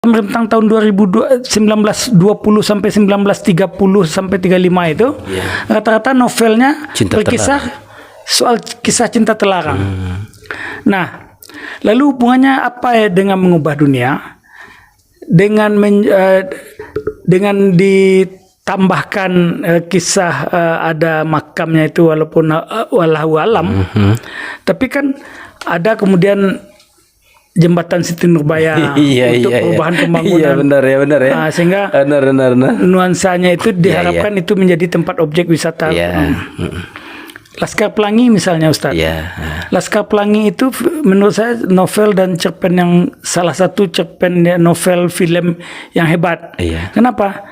Rentang tahun 1920 sampai 1930 sampai 35 itu rata-rata novelnya berkisah soal kisah cinta terlarang. Nah, lalu hubungannya apa ya dengan mengubah dunia? Dengan ditambahkan kisah ada makamnya itu walaupun wallahu alam, tapi kan ada kemudian jembatan Siti Nurbaya untuk perubahan pembangunan. Iya benar ya. Nah, sehingga benar. nuansanya itu diharapkan itu menjadi tempat objek wisata. Laskar Pelangi misalnya Ustadz. Laskar Pelangi itu menurut saya novel dan cerpen yang salah satu cerpen novel film yang hebat. Kenapa?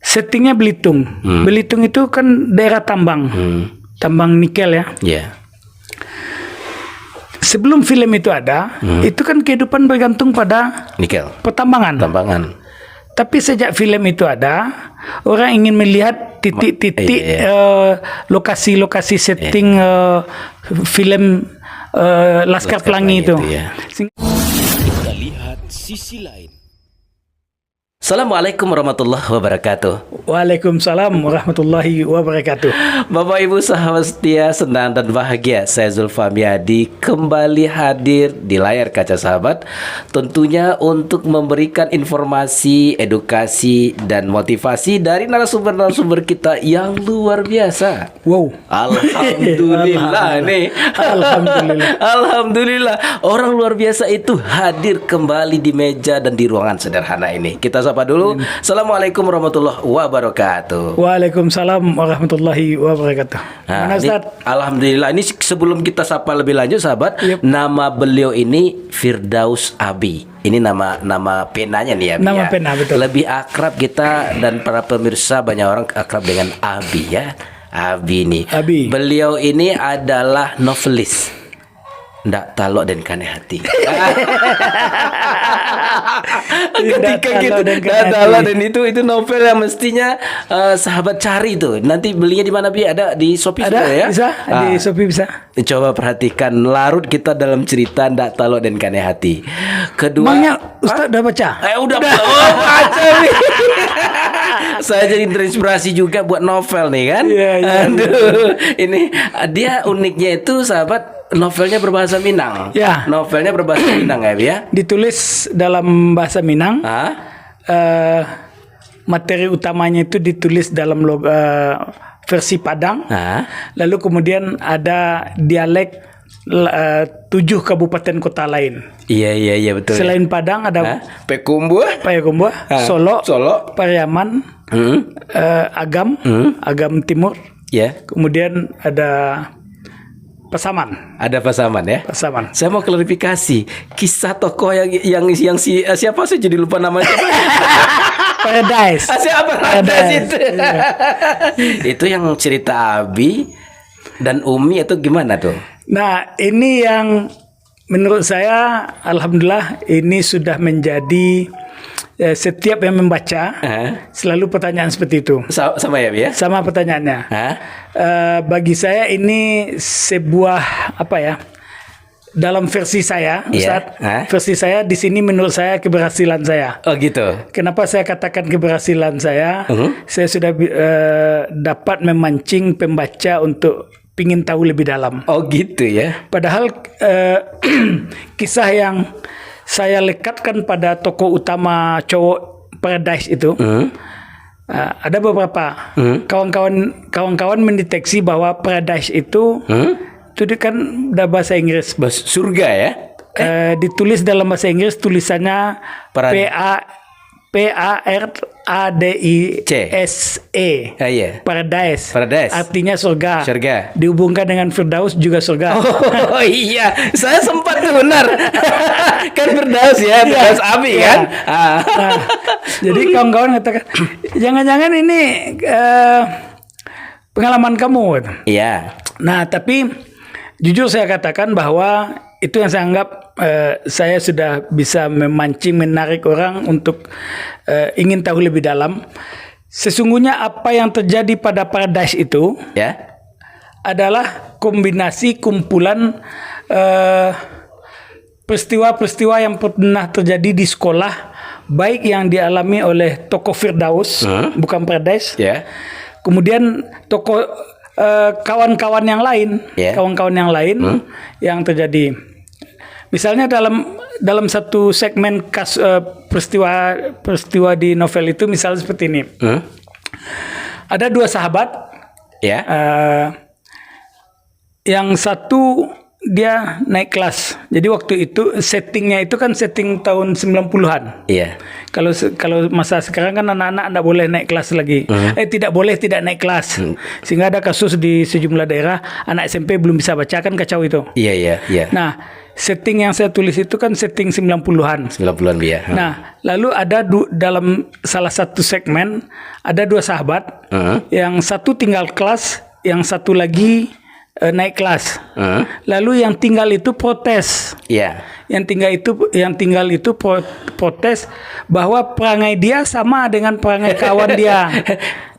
Settingnya Belitung. Belitung itu kan daerah tambang, tambang nikel ya. Sebelum film itu ada, itu kan kehidupan bergantung pada nikel, pertambangan. Tapi sejak film itu ada, orang ingin melihat titik-titik lokasi-lokasi setting film Laskar Pelangi itu. Kita lihat sisi lain. Assalamualaikum warahmatullahi wabarakatuh. Waalaikumsalam warahmatullahi wabarakatuh. Bapak Ibu sahabat setia, senang dan bahagia, saya Zulfami Adi kembali hadir di layar kaca sahabat, tentunya untuk memberikan informasi, edukasi dan motivasi dari narasumber-narasumber kita yang luar biasa. Wow. Alhamdulillah nih. Alhamdulillah orang luar biasa itu hadir kembali di meja dan di ruangan sederhana ini. Kita sapa dulu. Assalamualaikum warahmatullahi wabarakatuh. Waalaikumsalam warahmatullahi wabarakatuh. Nah, alhamdulillah. Ini sebelum kita sapa lebih lanjut sahabat, nama beliau ini Firdaus Abi. Ini nama penanya nih ya. Nama pena, betul. Lebih akrab kita dan para pemirsa banyak orang akrab dengan Abi ya. Abi nih. Abi. Beliau ini adalah novelis. Ndak talok dan kane hati. Ketika gitu, dan itu novel yang mestinya sahabat cari tuh. Nanti belinya di mana Bi? Ada di Shopee ada ya? Bisa di Shopee bisa. Coba perhatikan, larut kita dalam cerita ndak talok dan kane hati. Kedua, Emangnya Ustaz udah baca? Udah baca nih. Saya jadi terinspirasi juga buat novel nih kan. Aduh, ini dia uniknya itu sahabat. Novelnya berbahasa Minang. Novelnya berbahasa Minang ya. Ditulis dalam bahasa Minang. Materi utamanya itu ditulis dalam versi Padang. Lalu kemudian ada dialek 7 kabupaten kota lain. Iya betul. Selain Padang ada Payakumbuh, Solo, Pariaman, Agam Timur. Kemudian ada Pasaman. Ada Pasaman ya. Pasaman. Saya mau klarifikasi kisah tokoh yang siapa sih jadi lupa namanya. Paradise. Siapa Paradise itu? Itu yang cerita Abi dan Umi itu gimana tuh? Nah, ini yang menurut saya alhamdulillah ini sudah menjadi setiap yang membaca selalu pertanyaan seperti itu. Sama ya, ya? Sama pertanyaannya. Bagi saya ini sebuah dalam versi saya, Ustaz. Versi saya di sini menurut saya keberhasilan saya. Oh gitu. Kenapa saya katakan keberhasilan saya? Saya sudah dapat memancing pembaca untuk pingin tahu lebih dalam. Oh gitu ya. Padahal kisah yang saya lekatkan pada tokoh utama cowok Paradise itu ada beberapa kawan-kawan mendeteksi bahwa Paradise itu kan udah bahasa Inggris, surga ya. Ditulis dalam bahasa Inggris tulisannya P-A-R-A-D-I-S-E. Paradise. Artinya surga. Dihubungkan dengan Firdaus juga surga. Oh iya, saya sempat tuh benar. Kan Firdaus ya, Firdaus Abi kan. Jadi kawan-kawan katakan, jangan-jangan ini pengalaman kamu. Iya. Nah, tapi jujur saya katakan bahwa itu yang saya anggap saya sudah bisa memancing, menarik orang untuk ingin tahu lebih dalam. Sesungguhnya apa yang terjadi pada Paradise itu adalah kombinasi kumpulan peristiwa-peristiwa yang pernah terjadi di sekolah baik yang dialami oleh tokoh Firdaus, bukan Paradise. Ya. Kemudian tokoh kawan-kawan yang lain, kawan-kawan yang lain yang terjadi. Misalnya dalam satu segmen peristiwa di novel itu, misalnya seperti ini. Ada 2 sahabat. Ya. Yang satu dia naik kelas. Jadi waktu itu settingnya itu kan setting tahun 90-an. Iya. Kalau masa sekarang kan anak-anak tidak boleh naik kelas lagi. Tidak boleh tidak naik kelas. Sehingga ada kasus di sejumlah daerah anak SMP belum bisa baca, kan kacau itu. Iya. Nah, setting yang saya tulis itu kan setting 90-an. 90-an ya. Nah, lalu ada dalam salah satu segmen ada 2 sahabat. Yang satu tinggal kelas, yang satu lagi naik kelas. Lalu yang tinggal itu protes. Iya. Yang tinggal itu protes bahwa perangai dia sama dengan perangai kawan dia.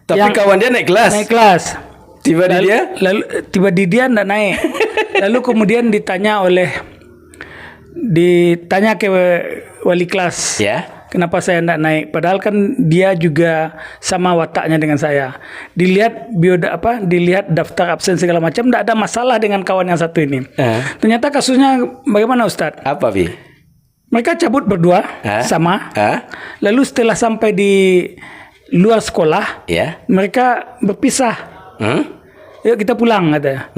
Tapi kawan dia naik kelas. Naik kelas. Tiba di dia? Lalu tiba di dia enggak naik. Lalu kemudian ditanya ke wali kelas. Ya. Kenapa saya tidak naik? Padahal kan dia juga sama wataknya dengan saya. Dilihat dilihat daftar absen segala macam, tidak ada masalah dengan kawan yang satu ini. Ternyata kasusnya bagaimana, Ustadz? Apa, Bi? Mereka cabut berdua sama. Lalu setelah sampai di luar sekolah, mereka berpisah. Yuk kita pulang, katanya.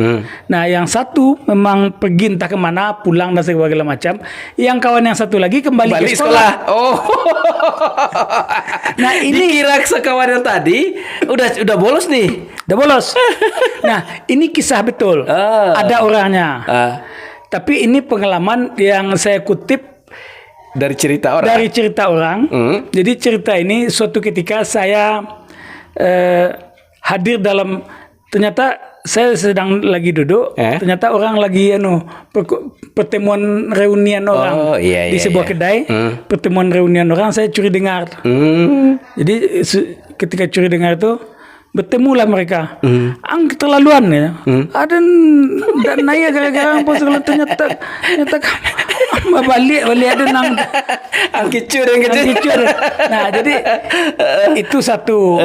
Nah, yang satu memang pergi entah kemana, pulang dan segala macam. Yang kawan yang satu lagi kembali ke sekolah. Oh. Nah, ini kira sekawan yang tadi udah bolos nih. Udah bolos. Nah, ini kisah betul. Ada orangnya. Tapi ini pengalaman yang saya kutip dari cerita orang. Jadi cerita ini suatu ketika saya hadir dalam, ternyata saya sedang lagi duduk, ternyata orang lagi pertemuan reunian orang di sebuah kedai, pertemuan reunian orang, saya curi dengar. Jadi ketika curi dengar itu bertemulah mereka. Keterlaluan ya. Ada dan naya gara-gara apa segala, ternyata balik ada nang angkicur. Nah, jadi itu satu.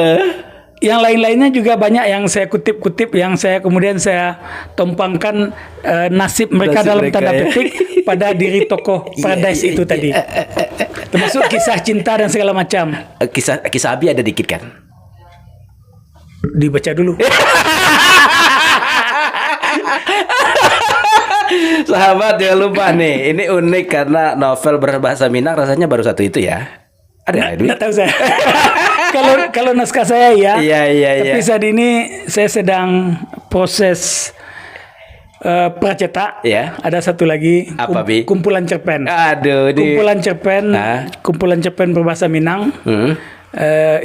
Yang lain-lainnya juga banyak yang saya kutip-kutip, yang saya kemudian saya tumpangkan nasib mereka dalam tanda petik pada diri tokoh Paradise itu tadi. Termasuk kisah cinta dan segala macam. Kisah Abi ada dikit kan? Dibaca dulu. Sahabat, jangan lupa nih, ini unik karena novel berbahasa Minang, rasanya baru satu itu ya. Ada nggak tahu saya. Kalau naskah saya ya. Iya. Tapi saat ini saya sedang proses pracetak. Ada satu lagi. Apa, Bi? Kumpulan cerpen. Aduh, kumpulan cerpen berbahasa Minang.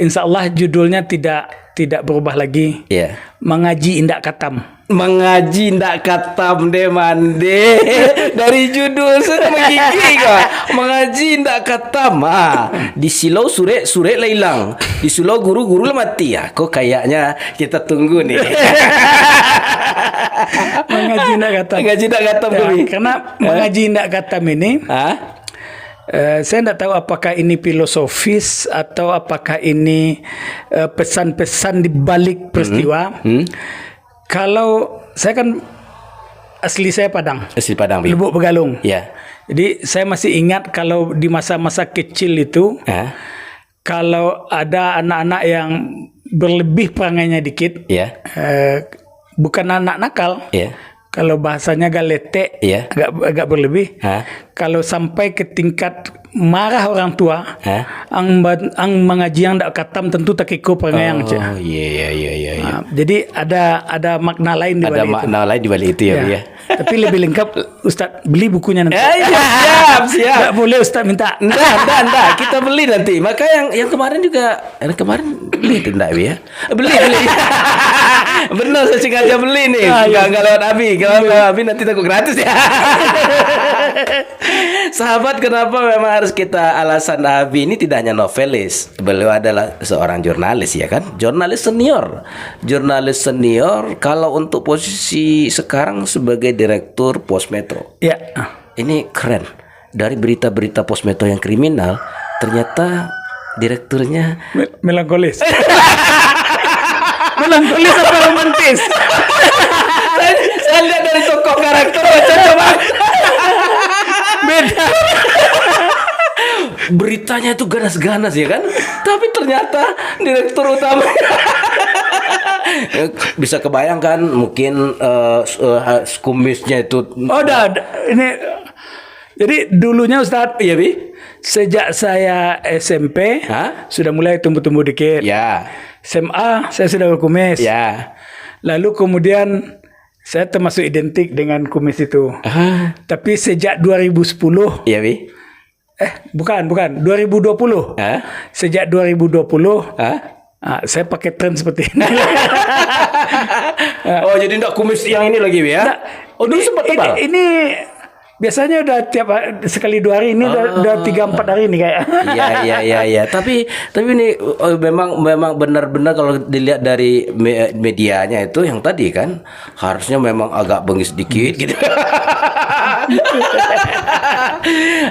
Insya Allah judulnya tidak berubah lagi. Mengaji Indak Katam. Mengaji ndak katam deh mande. Dari judul sudah menggigih kok. Mengaji ndak katam. Di silau sure leilang. Di silau guru mati ya. Kok kayaknya kita tunggu nih. Mengaji ndak katam. Mengaji ndak katam karena mengaji ndak katam ini. Saya tidak tahu apakah ini filosofis atau apakah ini pesan-pesan di balik peristiwa. Kalau saya kan asli saya Padang. Asli Padang, Bi. Lubuk Begalung. Ya. Jadi saya masih ingat kalau di masa-masa kecil itu, kalau ada anak-anak yang berlebih perangainya dikit, bukan anak nakal. Kalau bahasanya agak letek, agak berlebih. Kalau sampai ke tingkat marah orang tua, ang mengaji yang ndak katam tentu tak ikut perangai yang. Iya. Jadi ada makna lain di balik itu. Ada makna lain di balik itu ya. Tapi lebih lengkap Ustaz beli bukunya nanti. Siap. Nggak boleh Ustaz minta. Enggak, kita beli nanti. Maka yang kemarin juga, beli itu enggak ya? Beli. Benar, saya sengaja beli nih. Enggak lewat Abi. Kalau lewat Abi nanti takut gratis ya. Sahabat, kenapa memang harus kita alasan Abi ini tidak hanya novelis. Beliau adalah seorang jurnalis ya kan? Jurnalis senior kalau untuk posisi sekarang sebagai direktur Pos Metro. Ya. Ini keren. Dari berita-berita Pos Metro yang kriminal ternyata direkturnya Melankolis. Melankolis apa romantis? saya lihat dari tokoh karakter macam coba Beda. beritanya itu ganas-ganas ya kan, tapi ternyata direktur utama bisa kebayangkan mungkin kumisnya itu. Oh, ada. Ini jadi dulunya Ustadz, Iya Bi, sejak saya SMP Hah? sudah mulai tumbuh-tumbuh dikit. ya SMA saya sudah berkumis. ya Lalu kemudian saya termasuk identik dengan kumis itu. Tapi sejak 2010, iya Bi, bukan 2020. Hah? Sejak 2020 Hah? saya pakai tren seperti ini. Oh jadi enggak kumis yang ini lagi Bi ya? Oh dulu sempat tebal. Ini biasanya udah tiap sekali 2 hari, ini udah 3-4 hari nih kayak. Iya. Tapi ini memang benar-benar kalau dilihat dari medianya itu yang tadi kan harusnya memang agak bengis dikit gitu.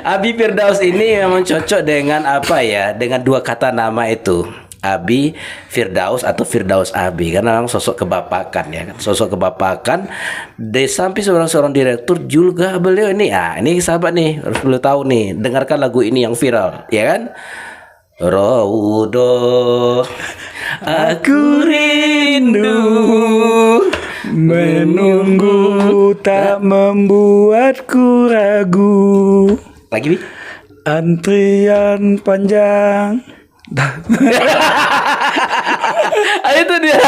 Abi Firdaus ini memang cocok dengan apa ya? Dengan 2 kata nama itu. Abi Firdaus atau Firdaus Abi, karena memang sosok kebapakan ya kan, sosok kebapakan. Di samping seorang direktur juga beliau ini, ini sahabat nih harus beliau tahu nih, dengarkan lagu ini yang viral ya kan. Raudo aku rindu Menunggu tak membuatku ragu. lagi Bi. Antrian panjang. Itu dia.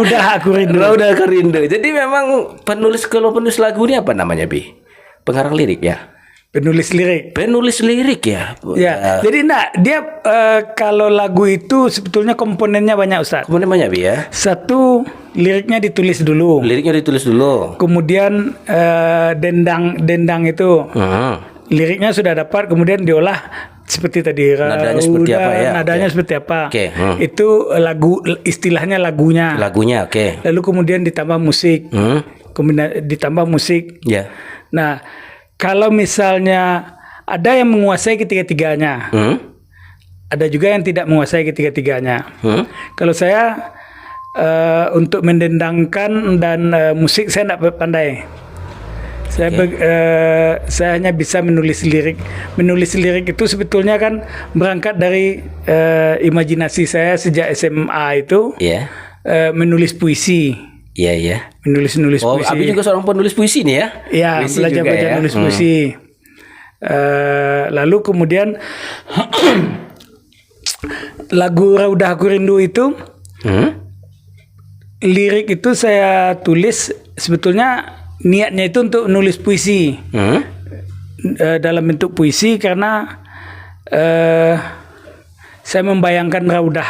Udah aku rindu. Rauda aku rindu. Jadi memang penulis lagu ini apa namanya Bi? Pengarang lirik ya. Penulis lirik. Penulis lirik ya. Ya, jadi dia kalau lagu itu sebetulnya komponennya banyak Ustaz. Kemudian banyak Bi ya. Satu, liriknya ditulis dulu. Liriknya ditulis dulu. Kemudian dendang itu. Liriknya sudah dapat, kemudian diolah seperti tadi. Nadanya seperti apa ya? Nadanya Oke. seperti apa? Oke. Itu lagu, istilahnya lagunya. Lagunya oke. Lalu kemudian ditambah musik. Kemudian ditambah musik. Ya. Nah, kalau misalnya ada yang menguasai ketiga-tiganya, ada juga yang tidak menguasai ketiga-tiganya. Kalau saya untuk mendendangkan dan musik saya tidak pandai. Saya hanya bisa menulis lirik. Menulis lirik itu sebetulnya kan berangkat dari imajinasi saya sejak SMA itu. Iya. Menulis puisi. Iya. Menulis puisi. Abi juga seorang penulis puisi nih ya? Ya, Puisi belajar juga ya? nulis puisi. Lalu kemudian lagu Rauda Aku Rindu itu lirik itu saya tulis sebetulnya niatnya itu untuk nulis puisi dalam bentuk puisi karena saya membayangkan Raudah.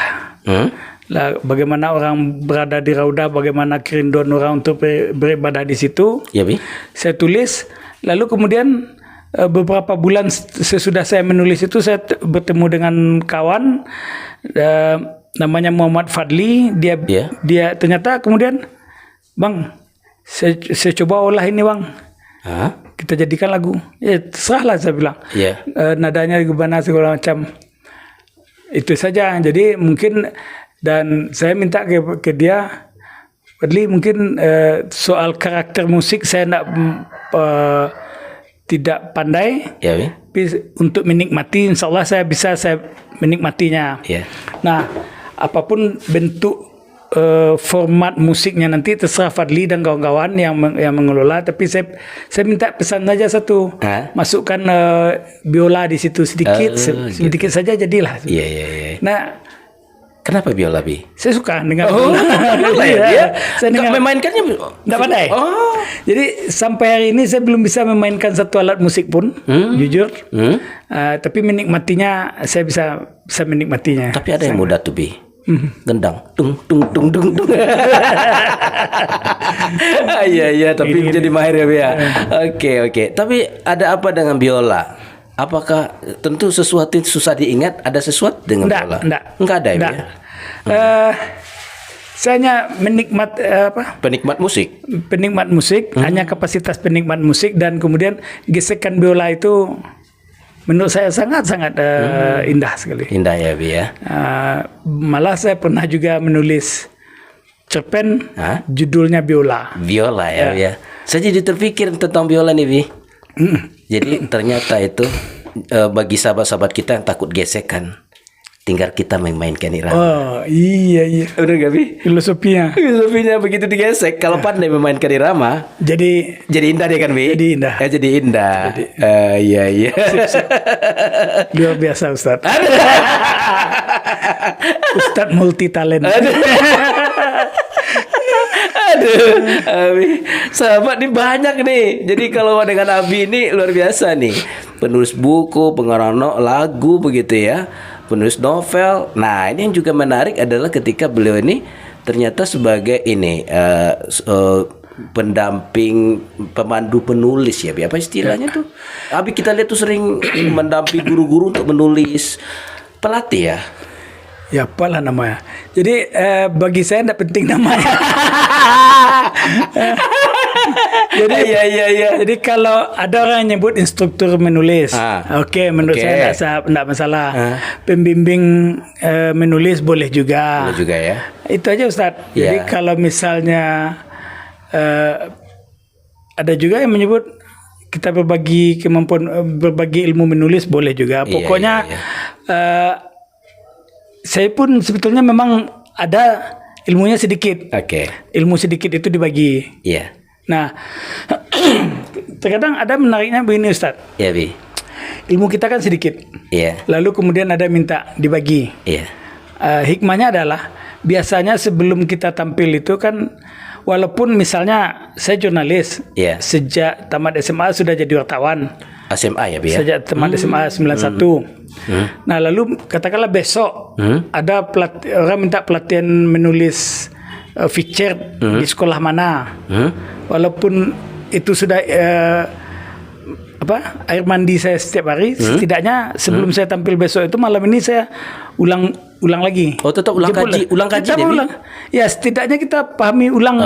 Lah, bagaimana orang berada di Raudah, bagaimana kerinduan orang untuk beribadah di situ. Ya Bi. Saya tulis, lalu kemudian beberapa bulan sesudah saya menulis itu saya bertemu dengan kawan namanya Muhammad Fadli. Dia ternyata kemudian, Bang, saya coba olah ini Bang. Kita jadikan lagu. Ya terserahlah saya bilang. Nadanya gimana segala macam. Itu saja. Jadi mungkin, dan saya minta ke dia, Fadli, mungkin soal karakter musik saya tidak pandai. Tapi untuk menikmati, insya Allah saya bisa menikmatinya. Nah, apapun bentuk format musiknya nanti terserah Fadli dan kawan-kawan yang mengelola. Tapi saya minta pesan saja satu, masukkan biola di situ sedikit, sedikit saja jadilah. Nah, kenapa biola Bi? saya suka dengar. Saya memainkannya tidak pandai. Jadi sampai hari ini saya belum bisa memainkan satu alat musik pun, jujur. Tapi menikmatinya saya bisa menikmatinya. Tapi ada yang mudah tuh Bi. Gendang, tung. Iya, tapi menjadi mahir ya Bi ya. Oke. Tapi ada apa dengan biola? Apakah tentu sesuatu yang susah diingat, ada sesuatu dengan biola? Enggak ada ya. Saya hanya penikmat musik. Hanya kapasitas penikmat musik, dan kemudian gesekan biola itu menurut saya sangat-sangat indah sekali. Indah ya Bi ya. Malah saya pernah juga menulis cerpen judulnya Biola. Biola ya, ya. Saya jadi terpikir tentang biola nih Bi. Jadi ternyata itu bagi sahabat-sahabat kita yang takut gesekan, tinggal kita memainkan irama. Oh iya. Benar gak Bi? Filosofinya begitu digesek, kalau pandai memainkan irama, jadi indah deh kan Bi? Jadi indah. Jadi indah. Iya. Luar biasa Ustadz. Ustadz multi talent. Aduh, Abi, sahabat nih banyak nih. Jadi kalau dengan Abi ini luar biasa nih. Penulis buku, pengarang lagu begitu ya, penulis novel. Nah, ini yang juga menarik adalah ketika beliau ini ternyata sebagai ini pendamping, pemandu penulis ya. Apa istilahnya tuh? Abi kita lihat tuh sering mendampingi guru-guru untuk menulis, pelatih ya. Ya apalah namanya. Jadi bagi saya tidak penting namanya. Jadi iya. Jadi kalau ada orang yang nyebut instruktur menulis, oke, menurut saya tidak masalah. Pembimbing menulis boleh juga. Boleh juga ya. Itu aja Ustadz. Jadi kalau misalnya ada juga yang menyebut kita berbagi kemampuan, berbagi ilmu menulis boleh juga. Pokoknya saya pun sebetulnya memang ada ilmunya sedikit. Ilmu sedikit itu dibagi. Nah, terkadang ada menariknya begini Ustaz. Bi. Ilmu kita kan sedikit. Lalu kemudian ada minta dibagi. Hikmahnya adalah biasanya sebelum kita tampil itu kan, walaupun misalnya saya jurnalis, sejak tamat SMA sudah jadi wartawan. SMA ya Bi ya? Sejak tamat SMA 91. Nah lalu katakanlah besok ada orang minta pelatihan menulis feature di sekolah mana, walaupun itu sudah air mandi saya setiap hari, setidaknya sebelum saya tampil besok itu malam ini saya ulang lagi. Tetap ulang kaji ulang. Ya setidaknya kita pahami ulang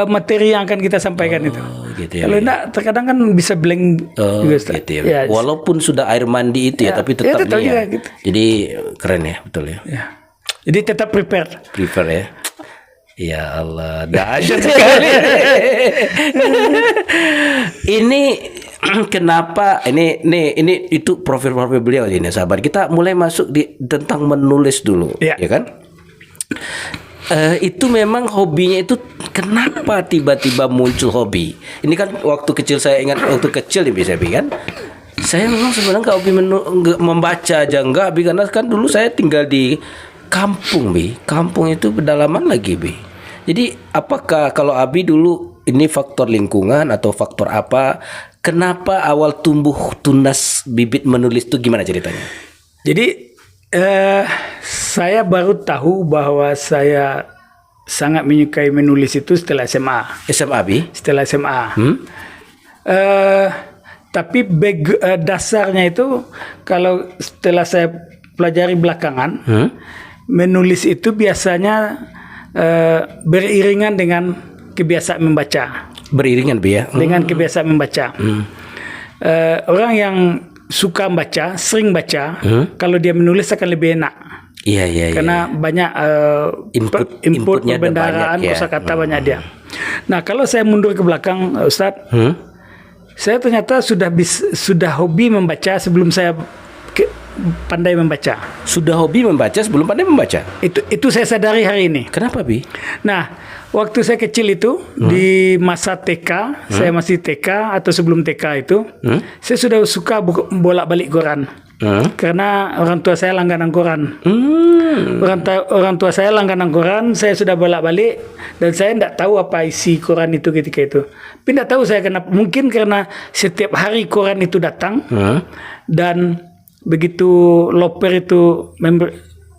materi yang akan kita sampaikan itu. Gitu ya, kalau enggak terkadang kan bisa blank juga. Gitu ya. Walaupun sudah air mandi itu tapi tetap nih ya. Gitu. Jadi keren ya, betul ya. Jadi tetap prepare ya. Ya Allah, dahsyat sekali. Ini kenapa ini itu profil beliau ini sahabat. Kita mulai masuk di tentang menulis dulu, ya kan? Itu memang hobinya itu kenapa tiba-tiba muncul hobi? Ini kan waktu kecil saya ingat waktu kecil nih bisa kan? Saya memang sebenarnya nggak hobi membaca aja enggak, karena kan dulu saya tinggal di kampung kampung itu pedalaman lagi Jadi apakah kalau Abi dulu ini faktor lingkungan atau faktor apa? Kenapa awal tumbuh tunas bibit menulis itu gimana ceritanya? Jadi saya baru tahu bahwa saya sangat menyukai menulis itu setelah SMA. Setelah SMA. Tapi dasarnya itu kalau setelah saya pelajari belakangan, menulis itu biasanya beriringan dengan kebiasaan membaca. Beriringan ya? Dengan kebiasaan membaca. Orang yang suka membaca, sering baca, kalau dia menulis akan lebih enak. Iya. Karena banyak input perbendaharaan, kosakata banyak dia. Nah, kalau saya mundur ke belakang, Ustadz, saya ternyata sudah hobi membaca sebelum saya pandai membaca. Sudah hobi membaca sebelum pandai membaca? Itu saya sadari hari ini. Kenapa Nah, waktu saya kecil itu di masa TK, saya masih TK atau sebelum TK itu, saya sudah suka bolak-balik koran. Karena orang tua saya langganan koran. Orang tua saya langganan koran, saya sudah bolak-balik dan saya tidak tahu apa isi koran itu ketika itu. Tapi tidak tahu saya kenapa. Mungkin karena setiap hari koran itu datang dan begitu loper itu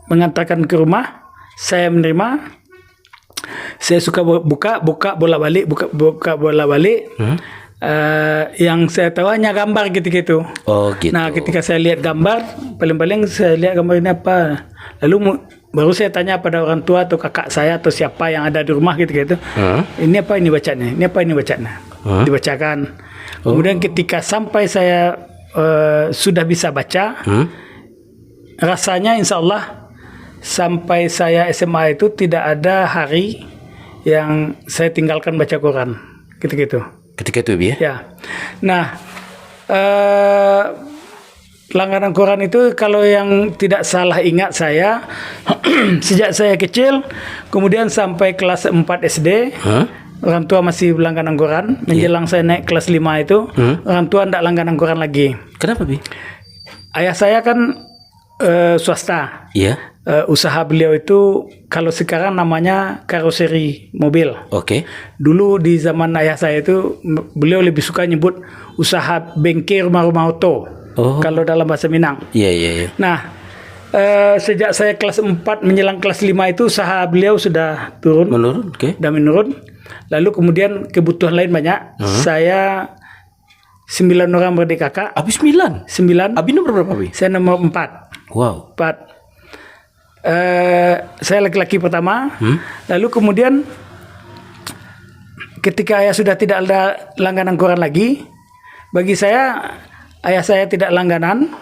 mengantarkan ke rumah, saya menerima. Saya suka buka bolak-balik. Yang saya tahu hanya gambar gitu. Gitu. Nah, ketika saya lihat gambar, paling-paling saya lihat gambar ini apa. Lalu baru saya tanya pada orang tua atau kakak saya atau siapa yang ada di rumah gitu. Ini apa ini bacanya? Ini apa ini bacanya? Dibacakan. Kemudian ketika sampai saya sudah bisa baca. Rasanya insya Allah sampai saya SMA itu tidak ada hari yang saya tinggalkan baca Quran, gitu-gitu. Ketika itu Bi ya? Ya. Nah, langganan Quran itu kalau yang tidak salah ingat saya sejak saya kecil, kemudian sampai kelas 4 SD, orang tua masih langganan Quran. Menjelang saya naik kelas 5 itu, orang tua tidak langganan Quran lagi. Kenapa Bi? Ayah saya kan swasta. Iya. Usaha beliau itu kalau sekarang namanya karoseri mobil. Oke. Dulu di zaman ayah saya itu beliau lebih suka nyebut usaha bengkel rumah-rumah auto. Kalau dalam bahasa Minang. Iya. Nah, sejak saya kelas 4 menjelang kelas 5 itu usaha beliau sudah turun. Menurun, oke. Dan menurun. Lalu kemudian kebutuhan lain banyak. Saya 9 orang beradik kakak. Abi 9? 9. Abi nomor berapa Bi? Saya nomor 4. Wow. 4. Saya laki-laki pertama. Lalu kemudian ketika ayah sudah tidak ada langganan Quran lagi, bagi saya ayah saya tidak langganan,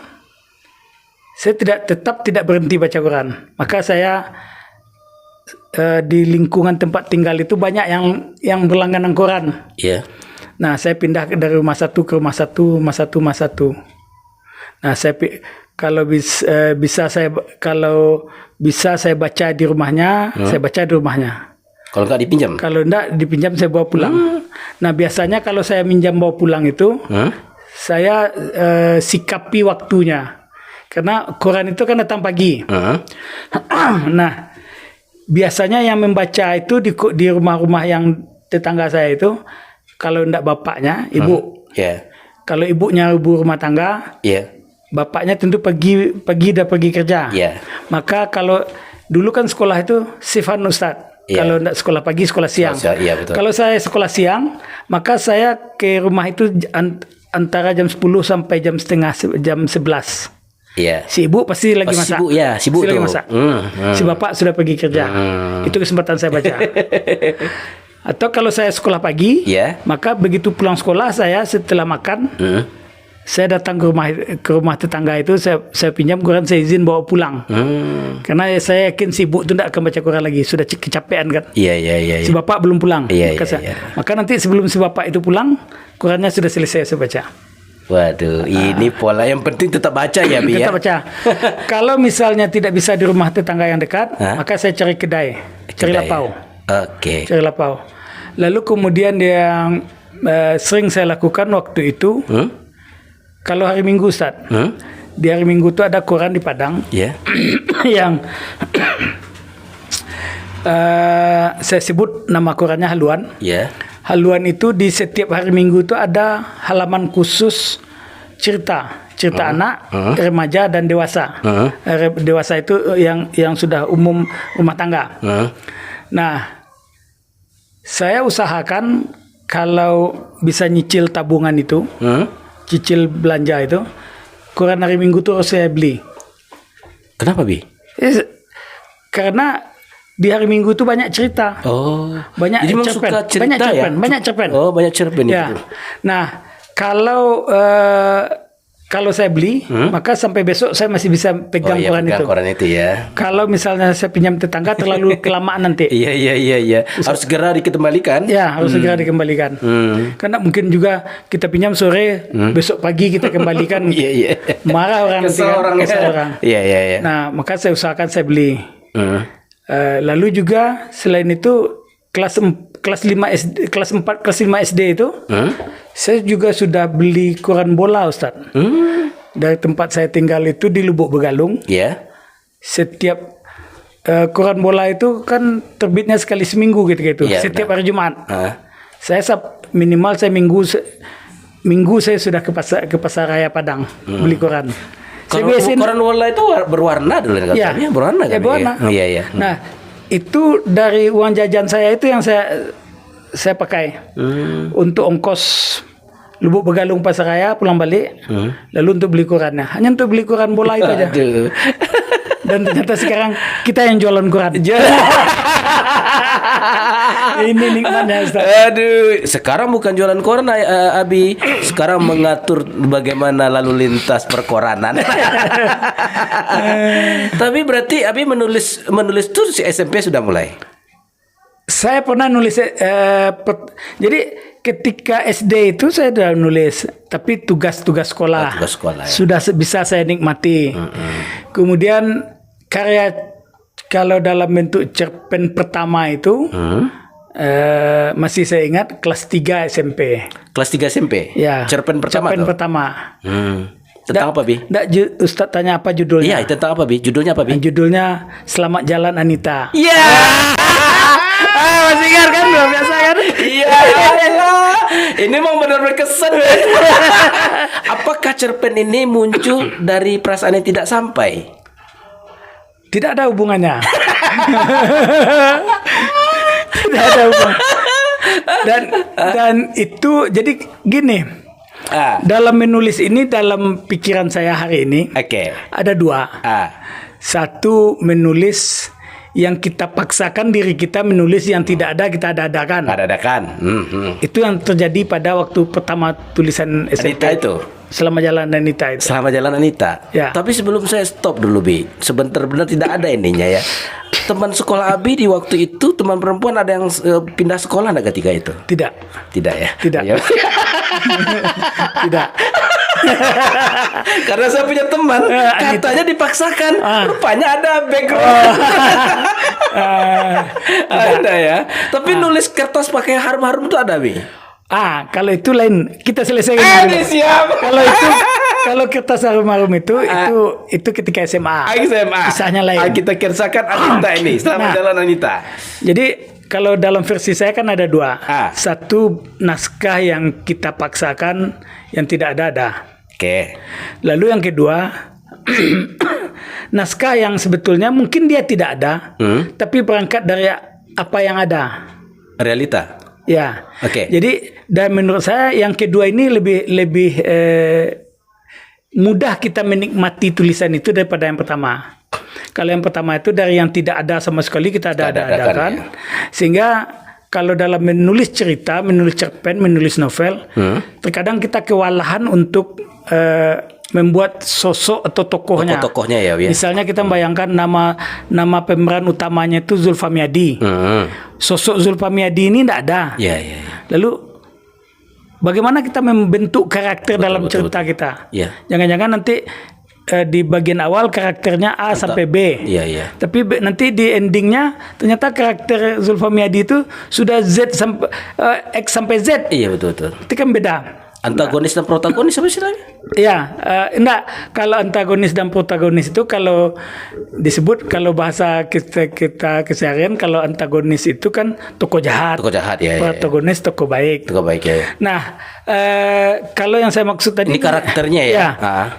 saya tetap tidak berhenti baca Quran. Maka saya di lingkungan tempat tinggal itu banyak yang berlangganan Quran. Iya. Nah, saya pindah dari rumah satu ke rumah satu. Nah, kalau bisa saya baca di rumahnya, saya baca di rumahnya. Kalau nggak dipinjam? Kalau enggak dipinjam saya bawa pulang. Nah, biasanya kalau saya minjam bawa pulang itu, saya sikapi waktunya. Karena Quran itu kan datang pagi. Nah, biasanya yang membaca itu di rumah-rumah yang tetangga saya itu, kalau enggak bapaknya, ibu. Kalau ibunya ibu rumah tangga, bapaknya tentu pergi kerja. Maka kalau dulu kan sekolah itu sifan Ustaz. Kalau enggak sekolah pagi, sekolah siang. Betul. Kalau saya sekolah siang, maka saya ke rumah itu antara jam 10 sampai jam 11. Si ibu pasti lagi masak. Si ibu lagi masak. Si bapak sudah pergi kerja. Itu kesempatan saya baca. Atau kalau saya sekolah pagi, maka begitu pulang sekolah saya setelah makan, saya datang ke rumah tetangga itu, saya pinjam Quran, saya izin bawa pulang. Karena saya yakin si ibu itu tidak akan baca Quran lagi, sudah kecapean kan. Si bapak belum pulang. Maka nanti sebelum si bapak itu pulang, Qurannya sudah selesai saya baca. Waduh, ini pola yang penting tetap baca ya Bi ya. Tetap baca. Kalau misalnya tidak bisa di rumah tetangga yang dekat, maka saya cari kedai, cari lapau. Cari lapau. Lalu kemudian yang sering saya lakukan waktu itu, kalau hari Minggu Ustaz, di hari Minggu itu ada Quran di Padang, yang saya sebut nama Qurannya Haluan. Haluan itu di setiap hari Minggu itu ada halaman khusus cerita anak, remaja dan dewasa. Dewasa itu yang sudah umum rumah tangga. Nah, saya usahakan kalau bisa nyicil tabungan itu, cicil belanja itu, Quran hari Minggu itu harus saya beli. Kenapa Bi? Karena di hari Minggu itu banyak cerita. Banyak cerpen. Banyak cerpen. Banyak cerpen ya. Itu. Nah, kalau saya beli, maka sampai besok saya masih bisa pegang Quran itu. Ya. Kalau misalnya saya pinjam tetangga terlalu kelamaan nanti. Iya. Harus segera dikembalikan. Ya, harus segera dikembalikan. Karena mungkin juga kita pinjam sore, besok pagi kita kembalikan. Marah orang nanti kan. Kesel orang. Iya. Nah, maka saya usahakan saya beli. Lalu juga selain itu kelas 5 SD, kelas 4 kelas 5 SD itu saya juga sudah beli Quran bola Ustaz. Dari tempat saya tinggal itu di Lubuk Begalung. Setiap Quran bola itu kan terbitnya sekali seminggu gitu. Setiap hari Jumat. Saya minimal saya minggu saya sudah ke pasar raya Padang beli Quran. Kalau Quran bola itu berwarna dulu katanya, berwarna kan? Berwarna. Iya. Nah, itu dari uang jajan saya itu yang saya pakai untuk ongkos Lubuk Begalung pasar raya pulang balik, lalu untuk beli Qurannya, hanya untuk beli Quran bola itu aja. Dan ternyata sekarang kita yang jualan Quran. Ini nikmatnya Ustaz. Aduh, sekarang bukan jualan koran Abi, sekarang mengatur bagaimana lalu lintas perkoranan. Tapi berarti Abi menulis tuh si SMP sudah mulai. Saya pernah nulis jadi ketika SD itu saya sudah nulis, tapi tugas-tugas sekolah, Tugas sekolah, ya. sudah bisa saya nikmati. Kemudian karya kalau dalam bentuk cerpen pertama itu masih saya ingat kelas 3 SMP. Kelas 3 SMP? Ya. Cerpen pertama Cerpen tuh? pertama. Tentang apa, Bi? Ustaz tanya apa judulnya? Iya, tentang apa, Bi? Judulnya apa, Bi? Judulnya Selamat Jalan Anita. Iya. Masih ingat kan? Luar biasa kan? Iya. Ini memang benar berkesan. Apakah cerpen ini muncul dari perasaan yang tidak sampai? Tidak ada hubungannya. Tidak ada hubungan. Dan itu jadi gini. Dalam menulis ini, dalam pikiran saya hari ini, ada dua. Satu, menulis yang kita paksakan diri kita menulis, yang tidak ada kita ada-adakan. Itu yang terjadi pada waktu pertama tulisan SMP Anita itu. Selamat Jalan Anita itu. Selamat Jalan Anita. Ya. Tapi sebelum saya stop dulu, Bi, sebentar, benar tidak ada ininya ya. Teman sekolah Abi di waktu itu, teman perempuan ada yang pindah sekolah enggak ketika itu? Tidak. Tidak ya? Tidak. Ya. Tidak. Karena saya punya teman, katanya dipaksakan, rupanya ada background. Ada ya. Tapi nulis kertas pakai harum-harum itu ada, Bi? Kalau itu lain, kita selesaikan dulu. Siap. Kalau kertas harum-harum itu ketika SMA. Kisahnya lain. Kita kerjakan Anita ini. Selamat Jalan Anita. Jadi kalau dalam versi saya kan ada dua. Satu, naskah yang kita paksakan yang tidak ada. Lalu yang kedua, naskah yang sebetulnya mungkin dia tidak ada, tapi berangkat dari apa yang ada. Realita. Ya. Jadi dan menurut saya yang kedua ini lebih mudah kita menikmati tulisan itu daripada yang pertama. Kalau yang pertama itu dari yang tidak ada sama sekali kita ada-adakan. Ya. Sehingga kalau dalam menulis cerita, menulis cerpen, menulis novel, terkadang kita kewalahan untuk membuat sosok atau tokohnya. Tokoh-tokohnya ya. Misalnya kita membayangkan nama pemeran utamanya itu Zulfa Miadi. Sosok Zulfa Miadi ini tidak ada. Lalu bagaimana kita membentuk karakter dalam cerita kita? Jangan-jangan nanti di bagian awal karakternya A sampai B. Tapi nanti di endingnya ternyata karakter Zulfa Miadi itu sudah Z sampai X sampai Z. Iya, betul. Itu kan beda. Antagonis dan protagonis apa istilahnya? Ya, enggak. Kalau antagonis dan protagonis itu kalau disebut, kalau bahasa kita keseharian, kalau antagonis itu kan tokoh jahat. Protagonis tokoh baik. Nah, kalau yang saya maksud tadi ini karakternya ya.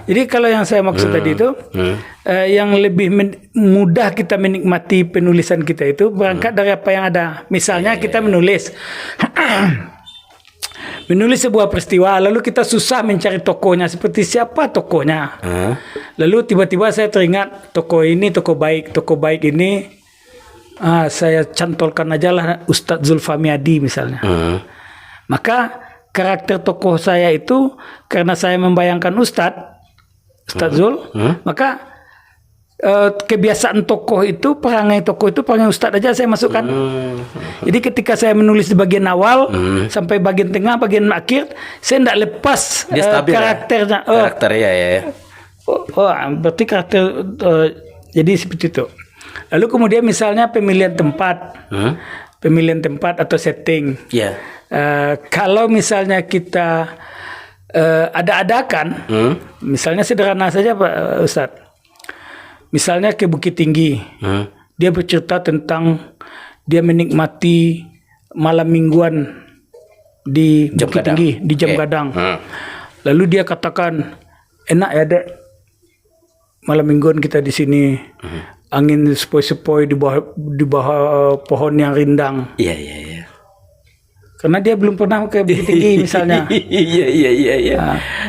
Jadi kalau yang saya maksud tadi itu yang lebih mudah kita menikmati penulisan kita itu berangkat dari apa yang ada. Misalnya kita menulis sebuah peristiwa, lalu kita susah mencari tokohnya, seperti siapa tokohnya. Lalu tiba-tiba saya teringat tokoh ini tokoh baik ini saya cantolkan aja lah Ustadz Zulfa Miadi misalnya. Maka karakter tokoh saya itu karena saya membayangkan Ustadz Zul, maka kebiasaan perangai tokoh itu perangai Ustadz aja saya masukkan. Jadi ketika saya menulis di bagian awal sampai bagian tengah, bagian akhir, saya tidak lepas karakternya. Berarti karakter jadi seperti itu. Lalu kemudian misalnya pemilihan tempat atau setting. Kalau misalnya kita ada-adakan, misalnya sederhana saja Pak Ustadz. Misalnya ke Bukit Tinggi, dia bercerita tentang dia menikmati malam mingguan di Bukit Tinggi, di Jam Gadang. Lalu dia katakan, enak ya dek, malam mingguan kita di sini, angin sepoi-sepoi di bawah pohon yang rindang. Karena dia belum pernah ke Bukit Tinggi misalnya.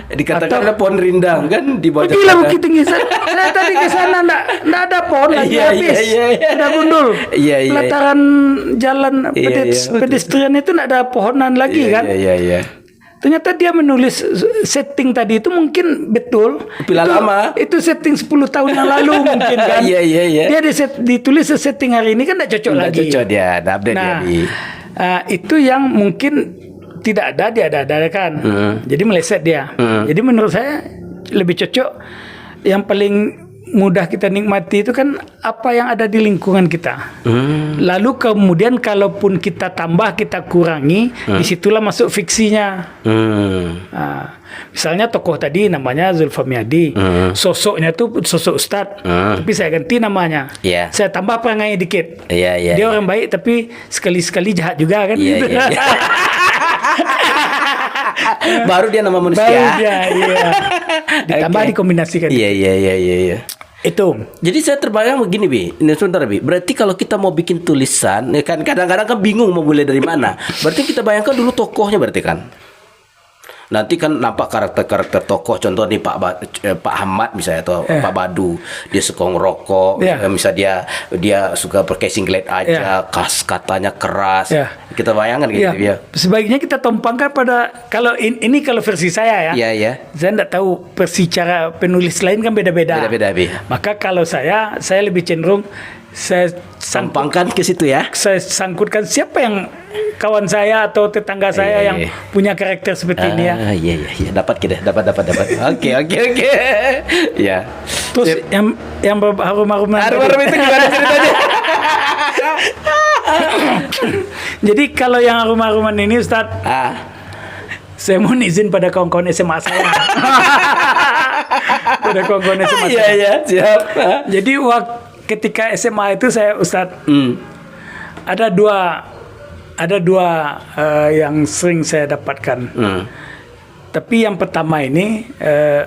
Dikatakan ada pohon rindang kan di bawah. Gila Bukit Tinggi. Saya tadi ke sana enggak ada pohon lagi Iya, habis. iya. Udah gundul. Iya. Pelataran jalan pedestrian itu enggak ada pohonan lagi kan. Iya. Ternyata dia menulis setting tadi itu mungkin betul. Bila lama. Itu setting 10 tahun yang lalu mungkin kan. Iya. Dia ditulis setting hari ini kan enggak cocok Nggak lagi. cocok dia, ada update dia di. Itu yang mungkin tidak ada dia ada kan. Jadi meleset dia. Jadi menurut saya lebih cocok yang paling mudah kita nikmati itu kan apa yang ada di lingkungan kita. Lalu kemudian kalaupun kita tambah, kita kurangi, disitulah masuk fiksinya. Misalnya tokoh tadi namanya Zulfa Miadi, sosoknya tuh sosok ustadz, tapi saya ganti namanya. Iya. Saya tambah perangai dikit. Iya. Dia orang baik tapi sekali-sekali jahat juga kan. Iya. Baru dia nama manusia. Baru dia, iya. Ditambah dikombinasikan. Iya. Itu. Jadi saya terbayang begini, Bi. Ini sebentar, Bi. Berarti kalau kita mau bikin tulisan, ya kan kadang-kadang kan bingung mau mulai dari mana. Berarti kita bayangkan dulu tokohnya berarti kan. Nanti kan nampak karakter-karakter tokoh, contoh nih Pak Ahmad misalnya atau Pak Badu, dia suka ngerokok, misalnya dia suka pakai singlet aja, katanya keras. Kita bayangkan gitu ya. Sebaiknya kita tumpangkan pada kalau ini kalau versi saya ya. Iya. Saya tidak tahu versi cara penulis lain kan beda-beda. Beda-beda, Bi. Maka kalau saya lebih cenderung saya sampangkan ke situ ya. Saya sangkutkan siapa yang kawan saya atau tetangga saya yang punya karakter seperti ini ya. Iya. Dapat. Oke. Ya. Terus yang harum-harum itu gimana ceritanya? Jadi kalau yang harum-haruman ini Ustaz, saya mohon izin pada kawan-kawan SMA saya. Pada kawan-kawan SMA saya. Iya, siap. Jadi ketika SMA itu saya Ustaz, ada dua yang sering saya dapatkan. Tapi yang pertama ini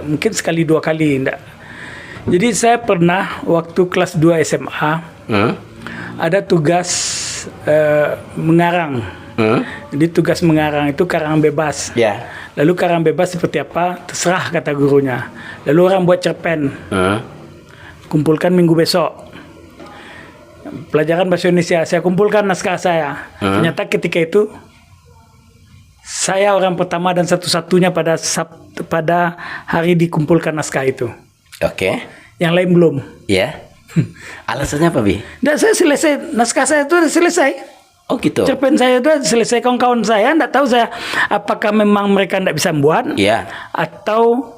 mungkin sekali dua kali enggak. Jadi saya pernah waktu kelas 2 SMA ada tugas mengarang. Jadi tugas mengarang itu karang bebas. Lalu karang bebas seperti apa? Terserah kata gurunya. Lalu orang buat cerpen. Kumpulkan minggu besok. Pelajaran bahasa Indonesia, saya kumpulkan naskah saya. Ternyata ketika itu saya orang pertama dan satu-satunya pada hari dikumpulkan naskah itu. Oke. Yang lain belum. Ya. Alasannya apa, Bi? Dan saya selesai, naskah saya itu sudah selesai. Oh gitu. Cerpen saya itu selesai, kawan-kawan saya tidak tahu saya apakah memang mereka tidak bisa membuat atau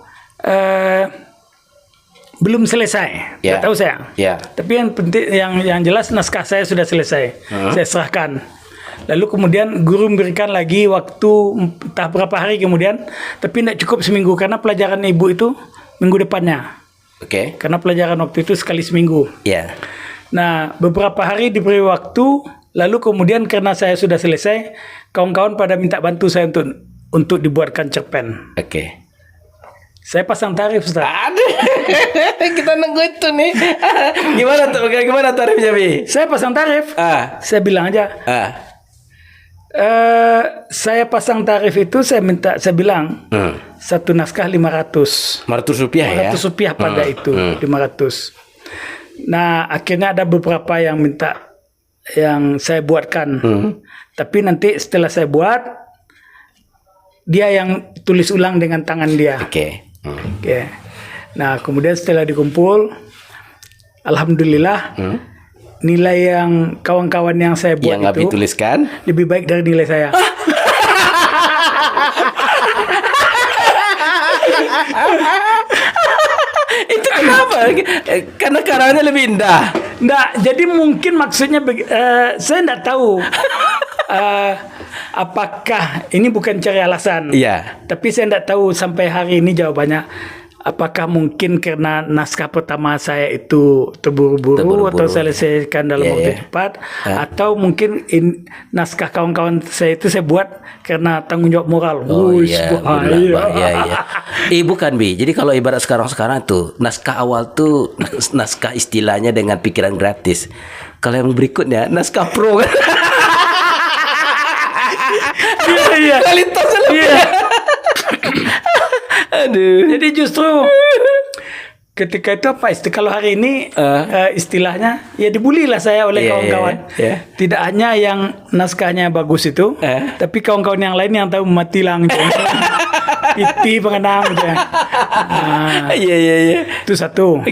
belum selesai. Tidak tahu saya. Tapi yang penting yang jelas naskah saya sudah selesai. Saya serahkan. Lalu kemudian guru memberikan lagi waktu entah berapa hari kemudian, tapi tidak cukup seminggu karena pelajaran ibu itu minggu depannya. Karena pelajaran waktu itu sekali seminggu. Nah, beberapa hari diberi waktu, lalu kemudian karena saya sudah selesai, kawan-kawan pada minta bantu saya untuk dibuatkan cerpen. Saya pasang tarif, Ustaz. Kita nunggu itu nih. Gimana tarifnya, Bi? Saya pasang tarif. Saya bilang aja. Saya pasang tarif itu saya bilang satu naskah 500 rupiah ya. 500 rupiah pada itu 500. Nah, akhirnya ada beberapa yang minta yang saya buatkan. Tapi nanti setelah saya buat, dia yang tulis ulang dengan tangan dia. Nah, kemudian setelah dikumpul, alhamdulillah nilai yang kawan-kawan yang saya buat yang itu tuliskan lebih baik dari nilai saya. Itu kenapa? Karena karangnya lebih indah. Nggak, jadi mungkin maksudnya saya nggak tahu apakah ini bukan cari alasan. Tapi saya nggak tahu sampai hari ini jawabannya. Apakah mungkin karena naskah pertama saya itu terburu-buru atau selesaikan dalam waktu cepat, atau mungkin naskah kawan-kawan saya itu saya buat karena tanggung jawab moral. Bukan, Bi. Jadi kalau ibarat sekarang tuh naskah awal tuh naskah istilahnya dengan pikiran gratis. Kalau yang berikutnya naskah pro kan. Kualitasnya lebih. Aduh. Jadi justru ketika itu apa kalau hari ini istilahnya ya dibully lah saya oleh kawan-kawan. Tidak hanya yang naskahnya bagus itu, tapi kawan-kawan yang lain yang tahu matilang piti pengenang gitu ya. Itu satu.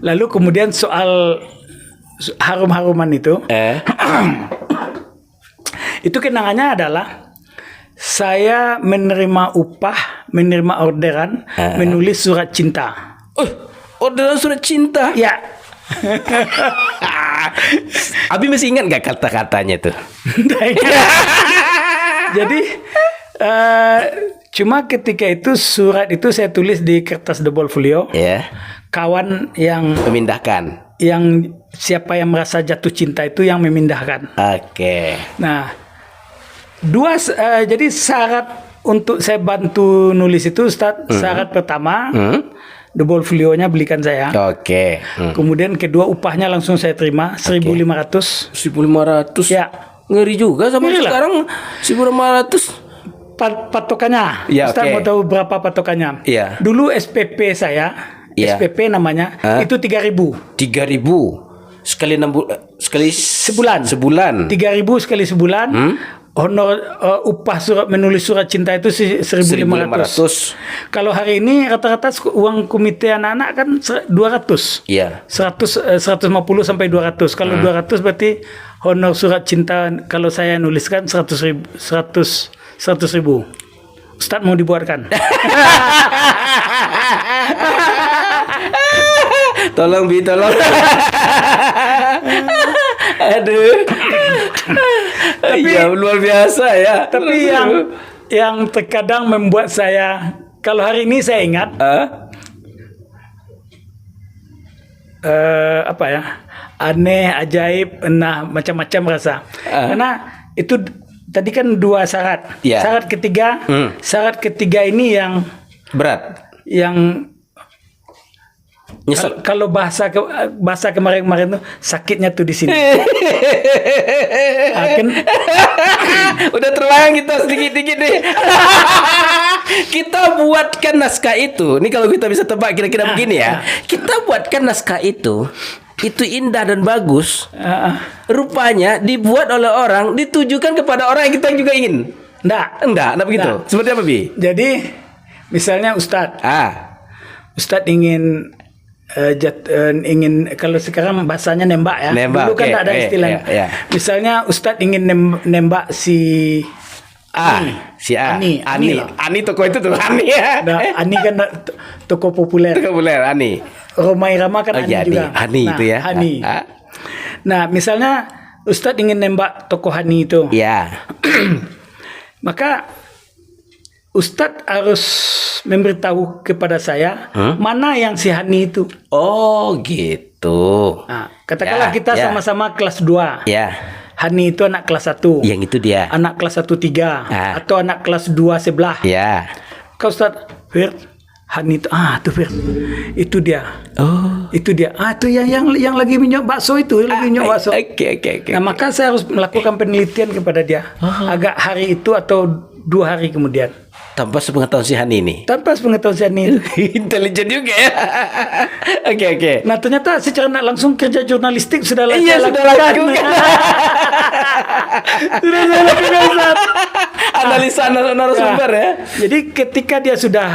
Lalu kemudian soal harum-haruman itu itu kenangannya adalah saya menerima upah, menerima orderan, menulis surat cinta. Orderan surat cinta? Ya. Abi masih ingat gak kata-katanya tuh? Jadi cuma ketika itu surat itu saya tulis di kertas double folio. Kawan yang memindahkan, yang siapa yang merasa jatuh cinta itu yang memindahkan. Nah, jadi syarat untuk saya bantu nulis itu, Ustaz, syarat pertama double folionya belikan saya. Kemudian kedua upahnya langsung saya terima 1.500. 1.500. Ya. Ngeri juga sama sekarang 1.500. Patokannya. Ustaz mau tahu berapa patokannya? Dulu SPP saya, SPP namanya, itu 3.000. 3.000 sekali 6 bulan, sekali sebulan. 3.000 sekali sebulan. Honor upah menulis surat cinta itu 1.500. Kalau hari ini rata-rata uang komite anak-anak kan 200. 150 sampai 200. Kalau 200 berarti honor surat cinta kalau saya nuliskan 100.000. Ustaz mau dibuatkan. Tolong Bi, tolong. Aduh. Tapi ya luar biasa ya. Tapi yang terkadang membuat saya, kalau hari ini saya ingat apa ya, aneh, ajaib, macam-macam rasa. Karena itu tadi kan 2 syarat. Syarat ketiga ini yang berat. Yang kalau bahasa kemarin tuh sakitnya tuh di sini. Udah terbayang kita sedikit-sedikit nih. Kita buatkan naskah itu. Ini kalau kita bisa tebak kira-kira begini ya. Kita buatkan naskah itu indah dan bagus. Rupanya dibuat oleh orang, ditujukan kepada orang yang kita juga ingin. Enggak begitu. Seperti apa, Bi? Jadi misalnya Ustadz ingin ingin kalau sekarang bahasanya nembak ya. Dulu kan tak ada istilahnya. Misalnya Ustadz ingin nembak si Ani toko itu tuh Ani ya. Ani kan toko populer. Ani. Roma Irama kan Ani juga. Ani itu ya. Ani. Nah, misalnya Ustadz ingin nembak toko Hani itu. Maka Ustadz harus memberitahu kepada saya mana yang si Hani itu. Oh gitu. Nah, katakanlah kita sama-sama kelas 2. Hani itu anak kelas 1. Yang itu dia. Anak kelas 1 3 atau anak kelas 2 sebelah. Kau Ustadz, Hani itu tuh Fir. Itu dia. Itu dia. Itu yang lagi minyak bakso itu, Nah, maka saya harus melakukan penelitian kepada dia. Agak hari itu atau 2 hari kemudian. Tanpa sepengetahuan si Hani ini. Intelijen juga ya. Oke. Nah, ternyata secara langsung kerja jurnalistik sudah sudah lakukan. Sudah saya lakukan. Analisa narasumber ya. Jadi ketika dia sudah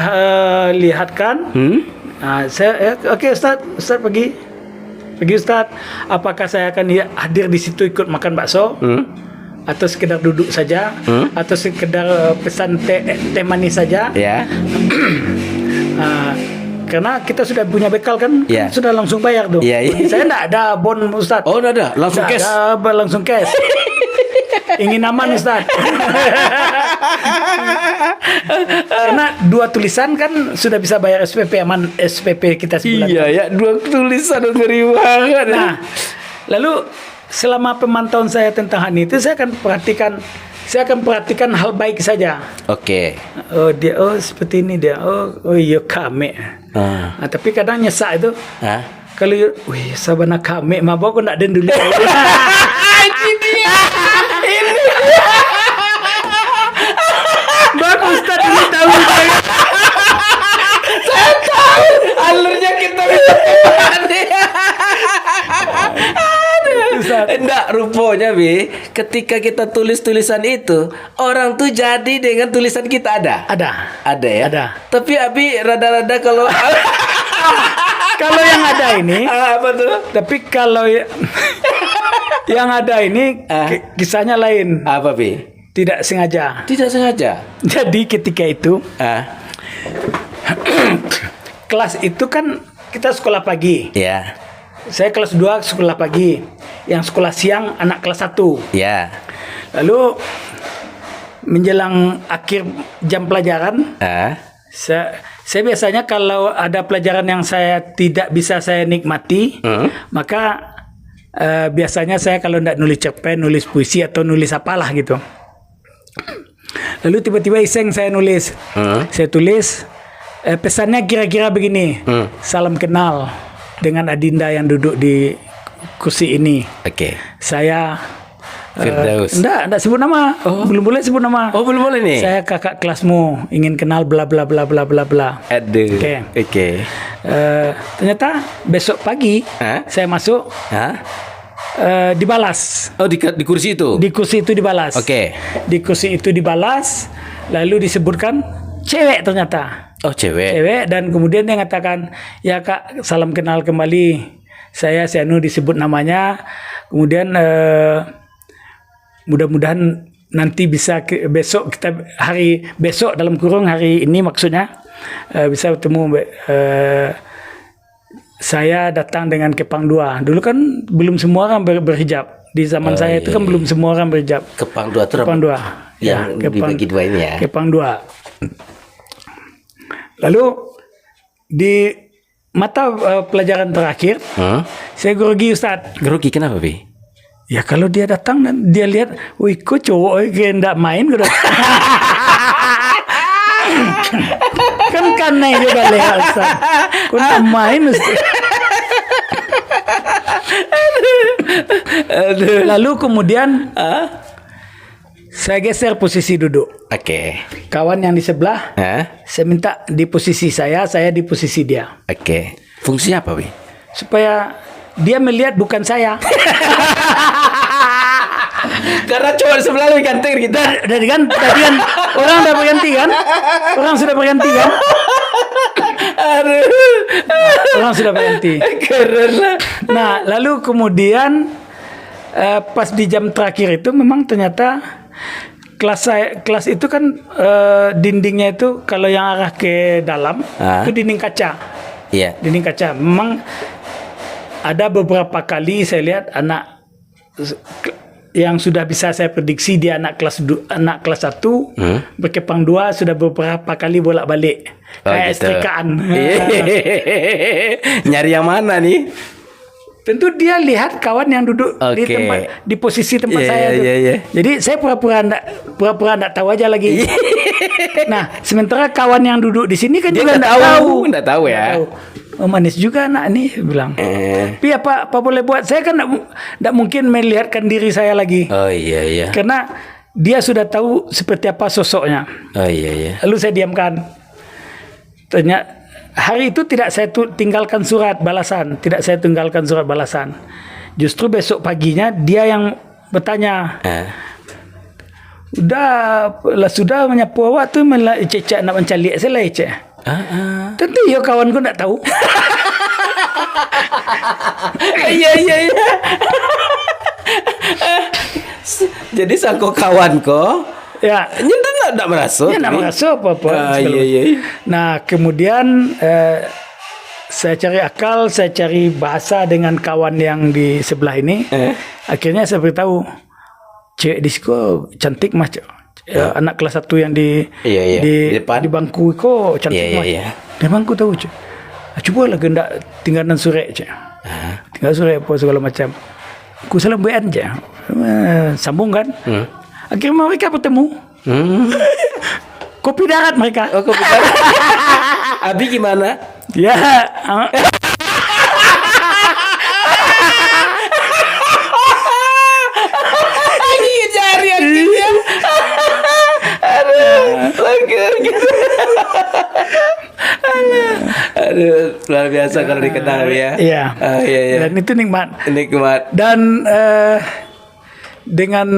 lihatkan, saya oke Ustaz pergi Ustaz. Apakah saya akan hadir di situ ikut makan bakso? Atau sekedar duduk saja, atau sekedar pesan teh manis saja. Karena kita sudah punya bekal kan, sudah langsung bayar tuh. Saya enggak ada bon Ustaz. Enggak ada, langsung cash. Ingin aman Ustaz. Karena 2 tulisan kan sudah bisa bayar SPP aman, SPP kita sebulan. 2 tulisan ngeri banget. Nah, lalu selama pemantauan saya tentang Hani itu saya akan perhatikan hal baik saja. Dia seperti ini dia. Iya kami. Tapi kadang nyesak itu. Kalau sabana kami mabok aku nak den dulu. Ini dia. Bagus Ustaz ini tahu. Saya tahu. alurnya kita enggak rupanya Bi, ketika kita tulis tulisan itu orang tuh jadi dengan tulisan kita ada ya Ada. tapi Abi rada-rada kalau Kalau yang ada ini, apa tuh tapi kalau yang ada ini kisahnya lain, apa Bi? tidak sengaja. Tidak sengaja. Jadi ketika itu Ah, kelas itu kan kita sekolah pagi. ya, Saya kelas 2 sekolah pagi. Yang sekolah siang anak kelas 1. ya. Lalu menjelang akhir jam pelajaran, Ah, saya biasanya kalau ada pelajaran yang saya tidak bisa saya nikmati, maka biasanya saya kalau tidak nulis cerpen, nulis puisi atau nulis apalah gitu. Lalu tiba-tiba iseng saya nulis. Saya tulis pesannya kira-kira begini. Salam kenal dengan Adinda yang duduk di kursi ini. oke. Saya Firdaus. enggak sebut nama. Belum boleh sebut nama. Oh, belum boleh nih. Saya kakak kelasmu, ingin kenal bla bla bla bla bla bla. Aduh. Oke. Oke. Ternyata besok pagi Hah? saya masuk Hah? dibalas. Oh, di kursi itu. Di kursi itu dibalas. Oke. Di kursi itu dibalas, lalu disebutkan cewek ternyata. Oh, cewek. Cewek, dan kemudian dia mengatakan, "Ya Kak, salam kenal kembali. Saya si Anu disebut namanya. Kemudian mudah-mudahan nanti bisa besok kita besok dalam kurung hari ini maksudnya bisa bertemu saya datang dengan kepang 2. Dulu kan belum semua orang berhijab. Di zaman saya itu kan belum semua orang berhijab. Kepang 2 terus. Kepang 2. Yang dibagi dua ini ya. Kepang 2. Lalu di mata pelajaran terakhir, saya grogi Ustaz. Grogi kenapa, Bi? Ya kalau dia datang dan dia lihat, wih kok cowok kayak enggak main gitu. Kan karena juga lihat Ustaz. Kok enggak main Ustaz. Lalu kemudian saya geser posisi duduk. Oke. Kawan yang di sebelah, saya minta di posisi saya di posisi dia. Oke. Fungsinya apa, Bi? Supaya dia melihat bukan saya. Karena cowok sebelah lebih ganteng kita. Tadi kan orang sudah berganti kan? Orang sudah berganti kan? Orang sudah berganti. Karena Nah, lalu kemudian pas di jam terakhir itu memang ternyata kelas itu kan dindingnya itu kalau yang arah ke dalam itu dinding kaca. iya. Dinding kaca. Memang ada beberapa kali saya lihat anak yang sudah bisa saya prediksi dia anak kelas 1 berkepang 2 sudah beberapa kali bolak-balik kayak gitu. istrikaan. Nyari yang mana nih? Tentu dia lihat kawan yang duduk di posisi tempat saya itu. Jadi saya pura-pura enggak tahu aja lagi. Nah, sementara kawan yang duduk di sini kan Dia juga nggak tahu. Nggak tahu ya. Nggak tahu. Oh, manis juga anak nih bilang. Tapi apa boleh buat? Saya kan enggak mungkin melihatkan diri saya lagi. Oh iya. Karena dia sudah tahu seperti apa sosoknya. Oh iya. Lalu saya diamkan. Ternyata hari itu tidak saya tinggalkan surat balasan. Justru besok paginya dia yang bertanya. Sudah menyapu awak tu cecak nak mencalik saya lah cek. Tentu ya kawanku tak tahu. Iya. Jadi sangko kawan ko. Ya. Nyentuh enggak merasa? Ya nak merasa apa-apa. Iya. Nah, kemudian saya cari akal, saya cari bahasa dengan kawan yang di sebelah ini. Akhirnya saya beritahu, cewek di siko cantik mas. Anak kelas 1 yang di depan. di bangku kok cantik mas. Di bangku tahu cek. Coba lah gendak tinggalan sore cek. Tinggal sore apa segala macam. Ku salam BN cek. Sambung kan. Akhirnya mereka bertemu. Kopi darat mereka. Oh, kopi darat. Abi gimana? Ya. Jari akhirnya. Aduh. Aduh, luar biasa kalau dikenal ya. Iya. Iya. Dan itu nikmat. Nikmat. Dan dengan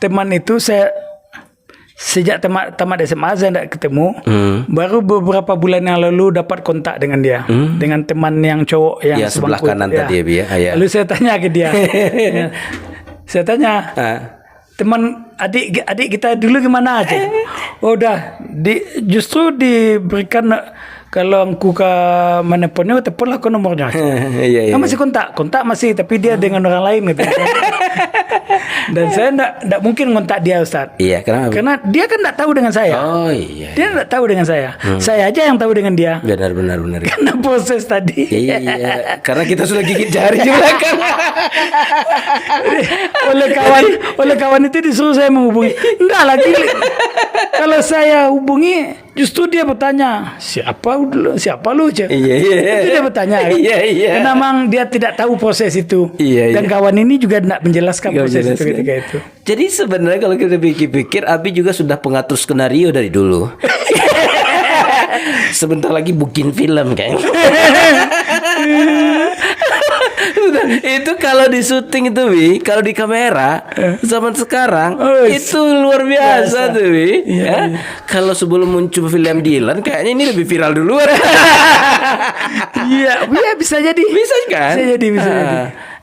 teman itu saya sejak tamat SMA saya tidak ketemu. Baru beberapa bulan yang lalu dapat kontak dengan dia, dengan teman yang cowok yang Ya, sebelah sebangku. kanan tadi ya. Ya. Lalu saya tanya ke dia. Ya. Saya tanya, teman adik kita dulu gimana aja? Oh, udah justru diberikan kalau engkau ke mana ponnya telepon lah ke nomornya. Iya. Masih kontak masih, tapi dia dengan orang lain gitu. Dan saya enggak mungkin kontak dia, Ustaz. Iya, kenapa? Karena dia kan enggak tahu dengan saya. Oh iya. Dia enggak tahu dengan saya. Saya aja yang tahu dengan dia. Benar. Karena proses tadi. Iya, karena kita sudah gigit jari di belakang. oleh kawan itu disuruh saya menghubungi. Enggak lagi. Kalau saya hubungi, justru dia bertanya, siapa lu? Cik? Iya. Itu dia bertanya. Iya. Karena memang dia tidak tahu proses itu. Iya. Dan kawan ini juga tidak menjelaskan proses itu ketika itu. Jadi sebenarnya kalau kita pikir-pikir, Abi juga sudah pengatur skenario dari dulu. Sebentar lagi bikin film kayaknya. Itu kalau di syuting itu, Wi, kalau di kamera zaman sekarang itu luar biasa tuh, Wi. Ya. Kalau sebelum muncul film Dylan, kayaknya ini lebih viral duluan. Iya, bisa jadi. Bisa kan? Bisa jadi.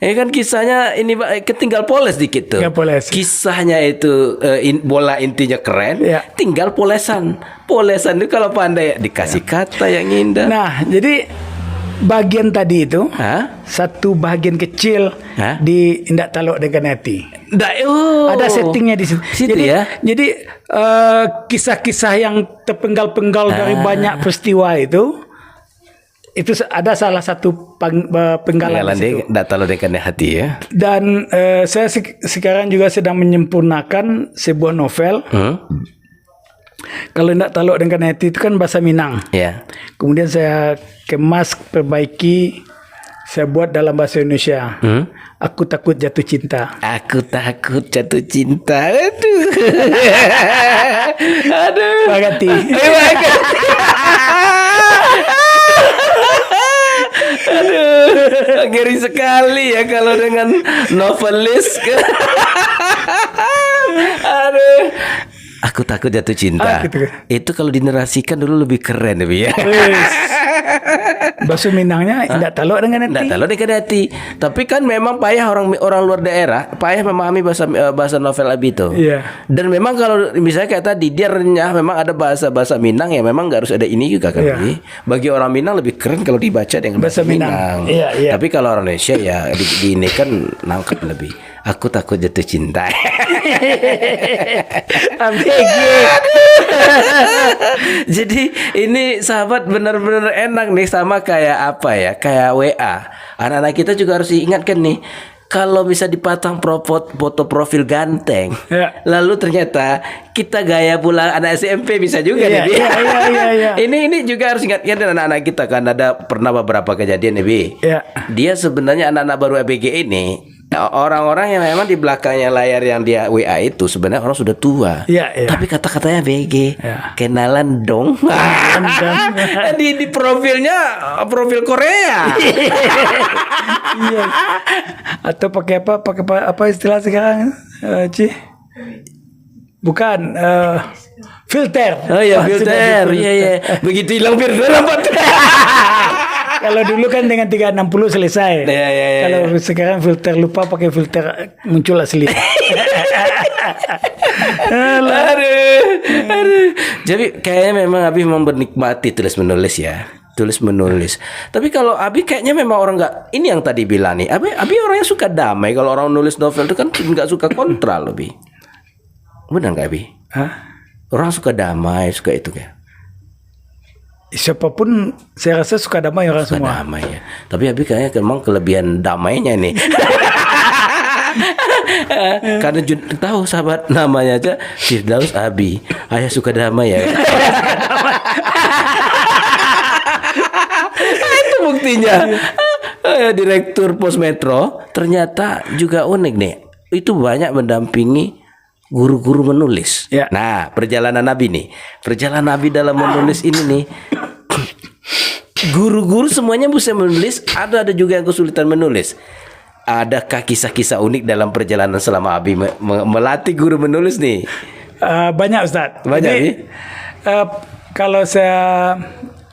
Ya kan kisahnya ini Pak, tinggal poles dikit tuh. Tinggal poles. Kisahnya itu bola intinya keren, tinggal polesan. Polesan itu kalau pandai dikasih kata yang indah. Nah, jadi bagian tadi itu satu bagian kecil di Indak Talok dengan Hati. Ada settingnya di situ. Jadi kisah-kisah yang terpenggal-penggal dari banyak peristiwa itu ada salah satu penggalan di situ. Indak Talok dengan Hati ya. Dan saya sekarang juga sedang menyempurnakan sebuah novel. Kalau Indak Talok dengan Hati itu kan bahasa Minang. Ya. Kemudian saya kemas, perbaiki, saya buat dalam bahasa Indonesia. Aku takut jatuh cinta. Aku takut jatuh cinta. Aduh. Bagati. Aduh, ngeri sekali ya kalau dengan novelis. Aduh. Aku takut jatuh cinta. Itu kalau dinerasikan dulu lebih keren ya. Bahasa Minangnya Indak Talok dengan Hati. Indak Talok dengan Hati. Tapi kan memang payah orang luar daerah, payah memahami bahasa novel Abi itu. Iya. Dan memang kalau misalnya kayak tadi dia renyah, memang ada bahasa Minang ya, memang nggak harus ada ini juga kan. Iya. Bagi orang Minang lebih keren kalau dibaca dengan bahasa Minang. Iya. Tapi kalau orang Indonesia ya di ini kan nangkep lebih. Aku takut jatuh cinta. Jadi ini sahabat benar-benar enak nih, sama kayak apa ya? Kayak WA. Anak-anak kita juga harus diingatkan nih. Kalau bisa dipasang foto profil ganteng, lalu ternyata kita gaya pula anak SMP bisa juga nih. Iya. Ini juga harus ingatkan anak-anak kita kan, ada pernah beberapa kejadian nih, Bi. Dia sebenarnya anak-anak baru ABG ini, orang-orang yang memang di belakangnya layar yang dia WA itu sebenarnya orang sudah tua. Tapi kata-katanya BG. Kenalan dong. di profilnya profil Korea. Iya. Atau pakai apa istilah sekarang? Ci? Bukan filter. Oh ya, filter. Iya. Begitu hilang filter apa? Kalau dulu kan dengan 360 selesai. Kalau sekarang filter lupa pakai filter muncul asli. Aduh. Jadi kayaknya memang Abi menikmati tulis menulis. Tapi kalau Abi kayaknya memang orang nggak, ini yang tadi bilang nih. Abi orang yang suka damai. Kalau orang nulis novel itu kan nggak suka kontra lebih. Benar nggak Abi? Orang suka damai, suka itu kayak. Siapapun saya rasa suka damai orang semua. Damai ya. Tapi Abi kayaknya memang kelebihan damainya nih. Karena tahu sahabat namanya aja Firdaus Abi. Ayah suka damai ya. Itu buktinya. Direktur Pos Metro ternyata juga unik nih. Itu banyak mendampingi guru-guru menulis. Nah, perjalanan Nabi nih. Perjalanan Nabi dalam menulis ini nih. guru-guru semuanya bisa menulis, ada juga yang kesulitan menulis. Adakah kisah-kisah unik dalam perjalanan selama Abi melatih guru menulis nih? Banyak Ustaz. Banyak. Jadi, kalau saya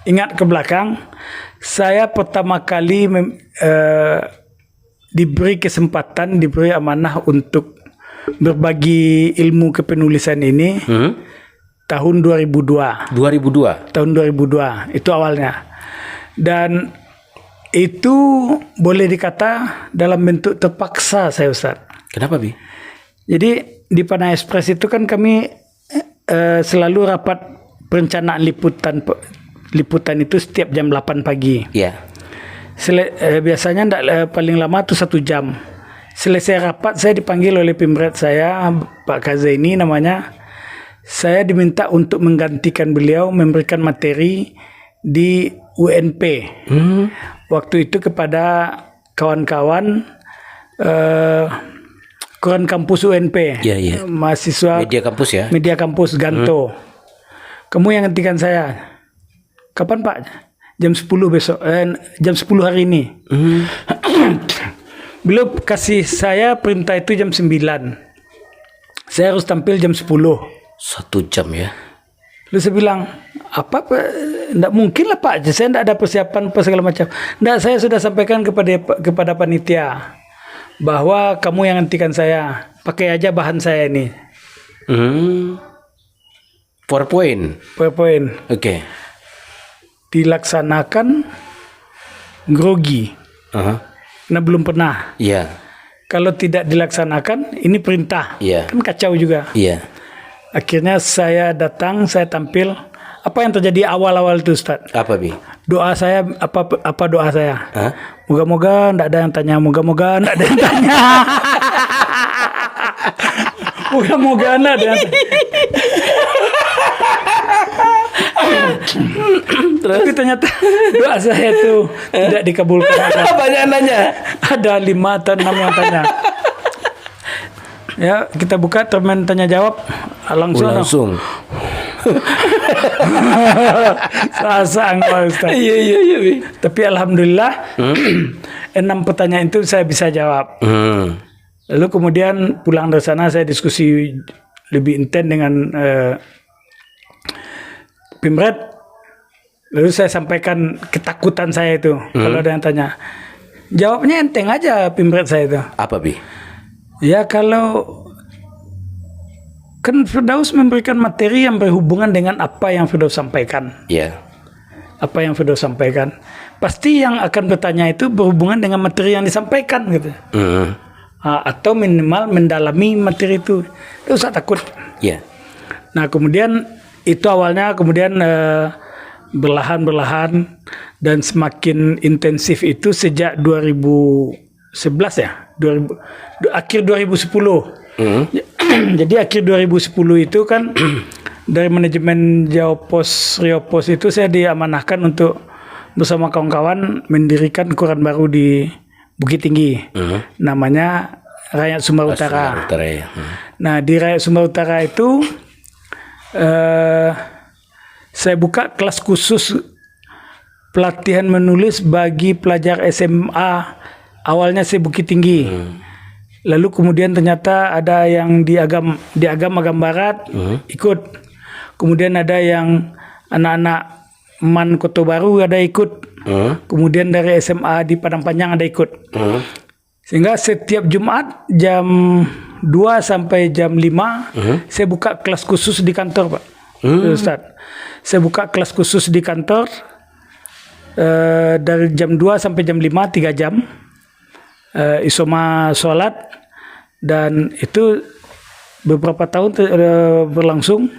ingat ke belakang, saya pertama kali diberi kesempatan, diberi amanah untuk berbagi ilmu kepenulisan ini tahun 2002. 2002. Tahun 2002 itu awalnya. Dan itu boleh dikata dalam bentuk terpaksa saya, Ustaz. Kenapa, Bi? Jadi di Panah Express itu kan kami selalu rapat perencanaan liputan itu setiap jam 8 pagi. Iya. Biasanya paling lama itu 1 jam. Selesai rapat saya dipanggil oleh pimret saya, Pak Kazaini namanya. Saya diminta untuk menggantikan beliau memberikan materi di UNP. Waktu itu kepada kawan-kawan koran kampus UNP. Iya. Mahasiswa Media kampus ya. Media kampus Ganto. Kamu yang gantikan saya. Kapan Pak? Jam 10 besok. Jam 10 hari ini. Beliau kasih saya perintah itu jam 9. Saya harus tampil jam 10. 1 jam ya. Lalu saya bilang, enggak mungkin lah Pak, saya enggak ada persiapan apa segala macam. Enggak, saya sudah sampaikan kepada panitia bahwa kamu yang gantikan saya. Pakai aja bahan saya ini. PowerPoint. Oke. Dilaksanakan grogi. Karena belum pernah. Iya. Kalau tidak dilaksanakan, ini perintah. Iya. Kan kacau juga. Iya. Akhirnya saya datang, saya tampil. Apa yang terjadi awal-awal itu, Ustaz? Apa, Bi? Doa saya, apa doa saya? Hah? Moga-moga enggak ada yang tanya. Moga-moga enggak ada yang tanya. Moga-moga enggak ada yang tanya. Tapi ternyata doa saya itu tidak dikabulkan. Banyak nanya. Ada 5 atau 6 yang tanya. Ya, kita buka termen tanya jawab langsung. Sasang Pak Ustaz. Iya. Tapi alhamdulillah 6 pertanyaan itu saya bisa jawab. Lalu kemudian pulang dari sana saya diskusi lebih intens dengan pimret. Lalu saya sampaikan ketakutan saya itu kalau ada yang tanya. Jawabnya enteng aja pimret saya itu. Apa, Bi? Ya kalau kan Firdaus memberikan materi yang berhubungan dengan apa yang Firdaus sampaikan. Iya. Apa yang Firdaus sampaikan. Pasti yang akan bertanya itu berhubungan dengan materi yang disampaikan gitu. Atau minimal mendalami materi itu. Itu usah takut. Iya. Nah kemudian itu awalnya kemudian berlahan dan semakin intensif itu sejak 2011 ya. Akhir 2010. Jadi akhir 2010 itu kan dari manajemen Rio Pos itu saya diamanahkan untuk bersama kawan-kawan mendirikan koran baru di Bukit Tinggi. Namanya Rakyat Sumber Utara. Ya. Nah, di Rakyat Sumber Utara itu saya buka kelas khusus pelatihan menulis bagi pelajar SMA. Awalnya saya Bukit Tinggi. Lalu kemudian ternyata ada yang di Agam Barat ikut. Kemudian ada yang anak-anak MAN Kota Baru ada ikut. Kemudian dari SMA di Padang Panjang ada ikut. Sehingga setiap Jumat jam 2 sampai jam 5 saya buka kelas khusus di kantor, Pak. Ustaz. Saya buka kelas khusus di kantor dari jam 2 sampai jam 5 3 jam. Isoma sholat, dan itu beberapa tahun berlangsung.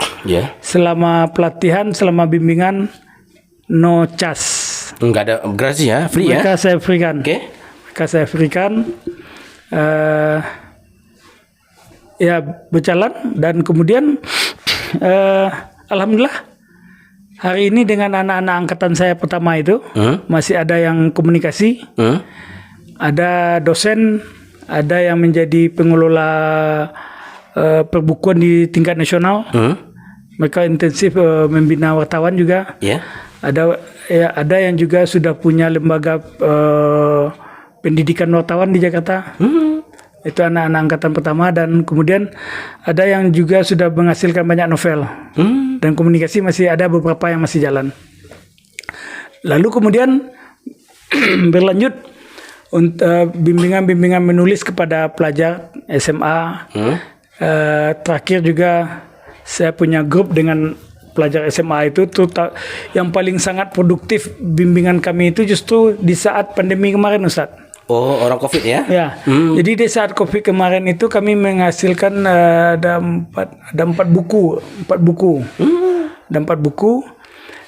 Selama pelatihan, selama bimbingan, no charge. Enggak ada gratis ya, free ya? Mereka saya free-kan. Mereka saya free-kan. Ya berjalan, dan kemudian alhamdulillah hari ini dengan anak-anak angkatan saya pertama itu masih ada yang komunikasi. Ada dosen, ada yang menjadi pengelola perbukuan di tingkat nasional. Mereka intensif membina wartawan juga. Ada ya ada yang juga sudah punya lembaga pendidikan wartawan di Jakarta. Itu anak-anak angkatan pertama, dan kemudian ada yang juga sudah menghasilkan banyak novel. Dan komunikasi masih ada beberapa yang masih jalan. Lalu kemudian berlanjut untuk bimbingan menulis kepada pelajar SMA. Terakhir juga saya punya grup dengan pelajar SMA itu yang paling sangat produktif bimbingan kami itu justru di saat pandemi kemarin, Ustaz. Oh, orang COVID ya? Ya. Jadi di saat COVID kemarin itu kami menghasilkan ada empat buku. Ada 4 buku,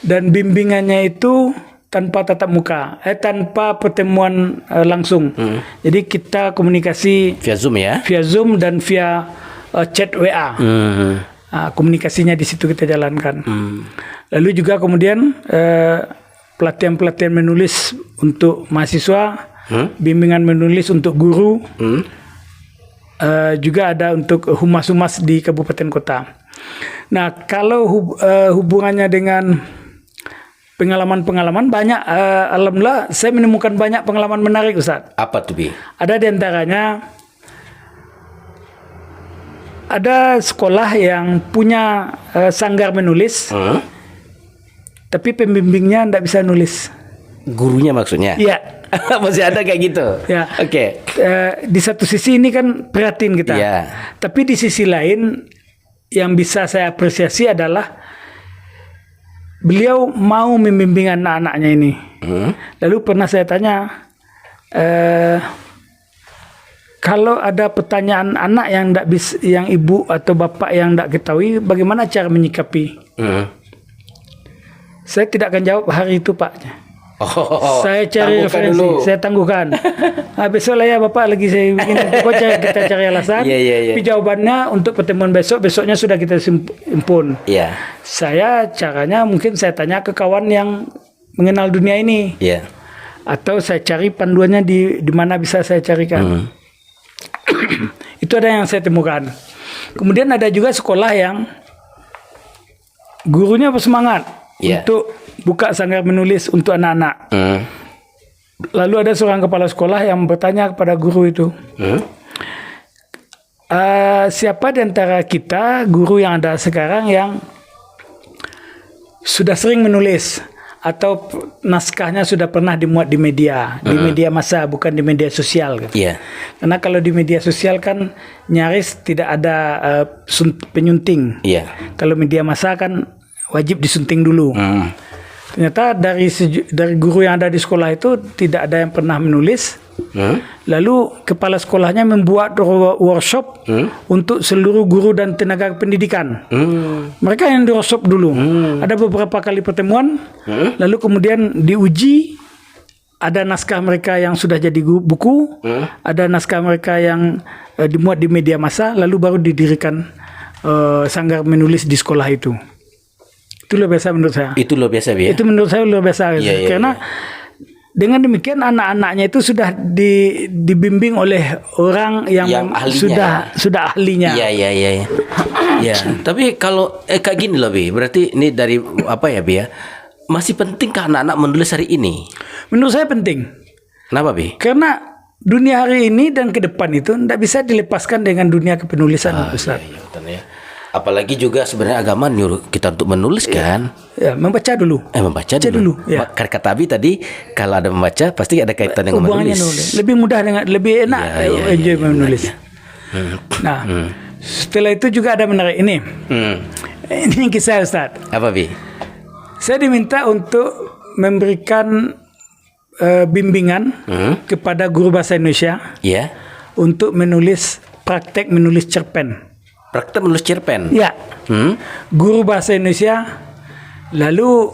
dan bimbingannya itu tanpa tatap muka, tanpa pertemuan langsung. Jadi kita komunikasi Via Zoom ya? Via Zoom dan via chat WA. Komunikasinya di situ kita jalankan. Lalu juga kemudian pelatihan menulis untuk mahasiswa, bimbingan menulis untuk guru, juga ada untuk humas-humas di kabupaten kota. Nah, kalau hubungannya dengan pengalaman-pengalaman banyak, alhamdulillah saya menemukan banyak pengalaman menarik, Ustaz. Apa tuh, Bi? Ada di antaranya, ada sekolah yang punya sanggar menulis, tapi pembimbingnya tidak bisa nulis. Gurunya maksudnya? Iya. Masih ada kayak gitu? Ya. Oke. Di satu sisi ini kan prihatin kita. Iya. Tapi di sisi lain yang bisa saya apresiasi adalah beliau mau membimbing anak-anaknya ini. Lalu pernah saya tanya, kalau ada pertanyaan anak yang tidak bisa, yang ibu atau bapak yang tidak ketahui, bagaimana cara menyikapi? Saya tidak akan jawab hari itu, Pak. Saya cari referensi, saya tangguhkan. Besok lah ya Bapak lagi saya bikin, kita cari alasan. Tapi jawabannya untuk pertemuan besoknya sudah kita impun. Saya caranya mungkin saya tanya ke kawan yang mengenal dunia ini. Atau saya cari panduannya di mana bisa saya carikan. Itu ada yang saya temukan. Kemudian ada juga sekolah yang gurunya bersemangat untuk buka sanggar menulis untuk anak-anak. Lalu ada seorang kepala sekolah yang bertanya kepada guru itu, siapa di antara kita guru yang ada sekarang yang sudah sering menulis atau naskahnya sudah pernah dimuat di media, di media massa, bukan di media sosial. Karena kalau di media sosial kan nyaris tidak ada penyunting. Kalau media massa kan wajib disunting dulu. Ternyata dari guru yang ada di sekolah itu tidak ada yang pernah menulis. Lalu kepala sekolahnya membuat workshop untuk seluruh guru dan tenaga pendidikan. Mereka yang di workshop dulu. Ada beberapa kali pertemuan. Lalu kemudian diuji. Ada naskah mereka yang sudah jadi buku. Ada naskah mereka yang dimuat di media massa. Lalu baru didirikan sanggar menulis di sekolah itu. Itu luar biasa menurut saya. Itu luar biasa, ya? Itu menurut saya luar biasa. Karena dengan demikian anak-anaknya itu sudah dibimbing oleh orang yang ahlinya, sudah ahlinya. Iya. Tapi kalau kayak gini loh, Bi. Berarti ini dari apa ya, Bi ya? Masih pentingkah anak-anak menulis hari ini? Menurut saya penting. Kenapa, Bi? Karena dunia hari ini dan ke depan itu tidak bisa dilepaskan dengan dunia kepenulisan, Ustaz. Betul ya. Apalagi juga sebenarnya agama nyuruh kita untuk menulis kan? Membaca dulu. Membaca dulu. Kata Abi tadi kalau ada membaca pasti ada kaitan dengan menulis. Lebih mudah dengan lebih enak enjoy menulis. Nah, setelah itu juga ada menarik ini. Ini kisah, Ustaz. Apa, Bi? Saya diminta untuk memberikan bimbingan kepada guru bahasa Indonesia untuk praktek menulis cerpen. Praktek menulis cerpen? Ya. Guru bahasa Indonesia. Lalu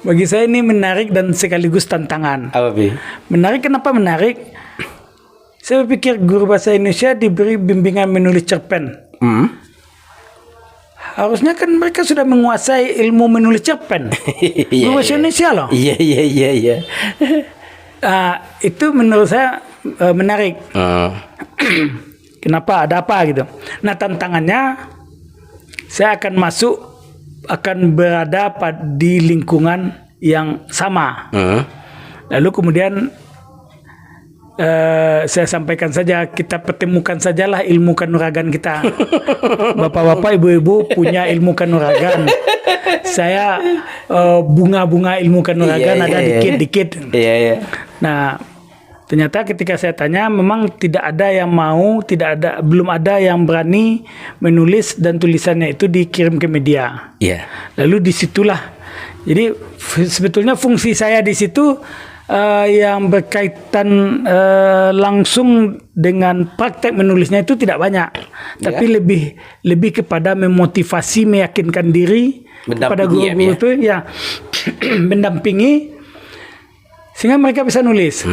bagi saya ini menarik dan sekaligus tantangan. Apa, Bi? Menarik, kenapa menarik? Saya berpikir guru bahasa Indonesia diberi bimbingan menulis cerpen. Harusnya kan mereka sudah menguasai ilmu menulis cerpen. Guru bahasa Indonesia loh. Iya. Itu menurut saya menarik. Kenapa? Ada apa gitu? Nah, tantangannya saya akan berada di lingkungan yang sama. Lalu kemudian saya sampaikan saja, kita pertemukan sajalah ilmu kanuragan kita. Bapak-bapak, ibu-ibu punya ilmu kanuragan. Saya bunga-bunga ilmu kanuragan ada dikit-dikit. Nah, ternyata ketika saya tanya, memang tidak ada yang mau, belum ada yang berani menulis dan tulisannya itu dikirim ke media. Lalu disitulah, jadi sebetulnya fungsi saya di situ yang berkaitan langsung dengan praktek menulisnya itu tidak banyak, tapi lebih kepada memotivasi, meyakinkan diri kepada guru-guru itu, mendampingi sehingga mereka bisa nulis.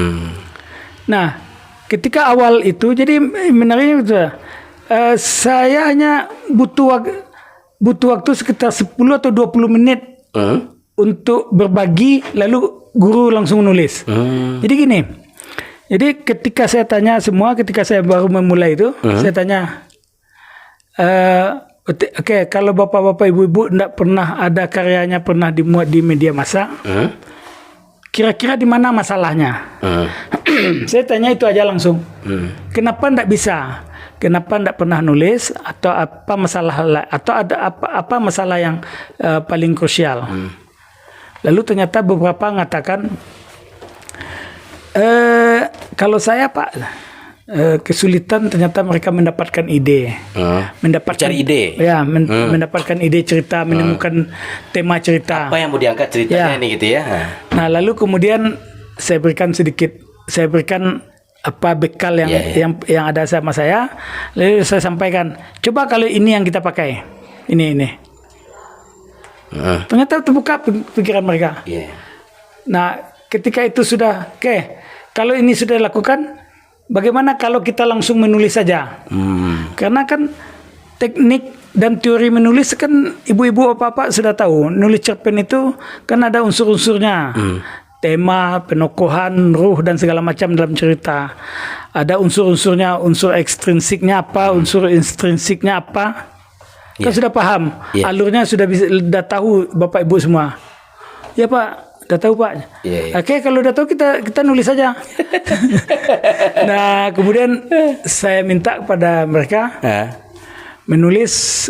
Nah, ketika awal itu, jadi menariknya itu, saya hanya butuh waktu sekitar 10 atau 20 menit untuk berbagi, lalu guru langsung nulis. Jadi gini, jadi ketika saya tanya semua, ketika saya baru memulai itu, saya tanya, oke, kalau bapak-bapak, ibu-ibu tidak pernah ada karyanya pernah dimuat di media massa, kira-kira di mana masalahnya? Saya tanya itu aja langsung. Kenapa tidak bisa? Kenapa tidak pernah nulis? Atau apa masalah? Atau ada apa masalah yang paling krusial? Lalu ternyata beberapa mengatakan, kalau saya Pak, kesulitan ternyata mereka mendapatkan ide, Cari ide, mendapatkan ide cerita, menemukan tema cerita. Apa yang mau diangkat ceritanya ini gitu ya? Nah, lalu kemudian saya berikan apa bekal yang ada sama saya, lalu saya sampaikan, coba kalau ini yang kita pakai, ini. Ternyata terbuka pikiran mereka. Nah, ketika itu sudah, kalau ini sudah dilakukan, bagaimana kalau kita langsung menulis saja? Karena kan teknik dan teori menulis kan ibu-ibu apa-apa sudah tahu. Nulis cerpen itu kan ada unsur-unsurnya. Tema, penokohan, ruh dan segala macam dalam cerita. Ada unsur-unsurnya, unsur ekstrinsiknya apa, unsur intrinsiknya apa. Kan sudah paham, alurnya sudah tahu Bapak Ibu semua. Ya Pak, udah tahu Pak. Oke, kalau udah tahu kita nulis saja. Nah, kemudian saya minta kepada mereka menulis.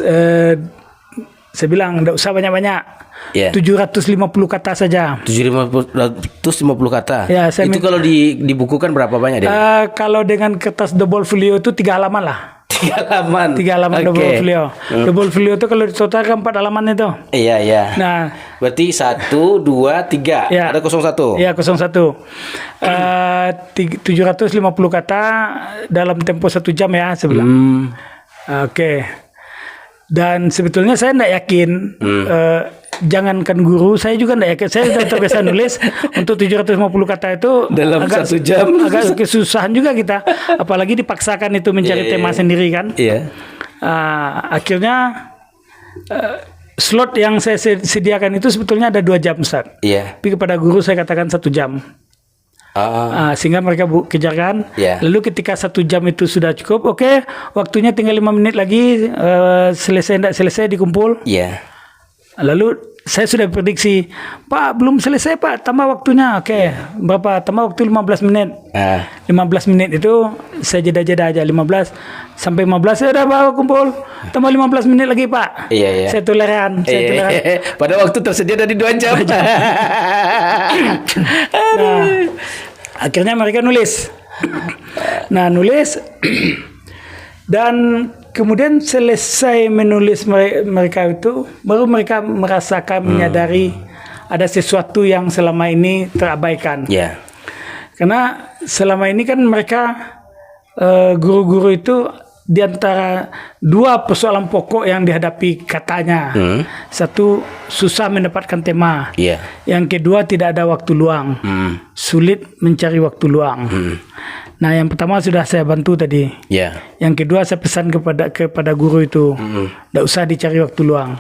Saya bilang tidak usah banyak-banyak. 750 kata saja. 750 kata. Itu kalau dibukukan berapa banyak dia? Kalau dengan kertas double folio itu 3 halaman lah. 3 halaman double folio. Double folio itu kalau ditotal kan 4 halaman itu. Iya. Nah, berarti 1, 2, 3. Ada 01. Iya, 01. 750 kata dalam tempo 1 jam ya, saya bilang. Oke. Dan sebetulnya saya tidak yakin, jangankan guru, saya juga tidak yakin. Saya sudah terbiasa nulis untuk 750 kata itu dalam 1 jam. Agak kesusahan juga kita, apalagi dipaksakan itu mencari tema sendiri kan. Akhirnya slot yang saya sediakan itu sebetulnya ada 2 jam Ustaz. Tapi kepada guru saya katakan 1 jam. Sehingga mereka kejarkan. Lalu ketika 1 jam itu sudah cukup, waktunya tinggal 5 menit lagi, selesai tidak selesai dikumpul. Lalu saya sudah prediksi, Pak belum selesai Pak, tambah waktunya. Berapa? Tambah waktu 15 menit. 15 menit itu saya jeda-jeda aja, 15 sampai 15 saya udah bawa kumpul. Tambah 15 menit lagi Pak. Saya toleran. Pada waktu tersedia dari 2 jam. Nah, akhirnya mereka nulis. Nulis dan kemudian selesai menulis mereka itu, baru mereka merasakan, menyadari ada sesuatu yang selama ini terabaikan. Karena selama ini kan mereka guru-guru itu di antara 2 persoalan pokok yang dihadapi katanya. Satu, susah mendapatkan tema. Yang kedua, tidak ada waktu luang. Sulit mencari waktu luang. Nah, yang pertama sudah saya bantu tadi. Yang kedua saya pesan kepada guru itu, tidak usah dicari waktu luang.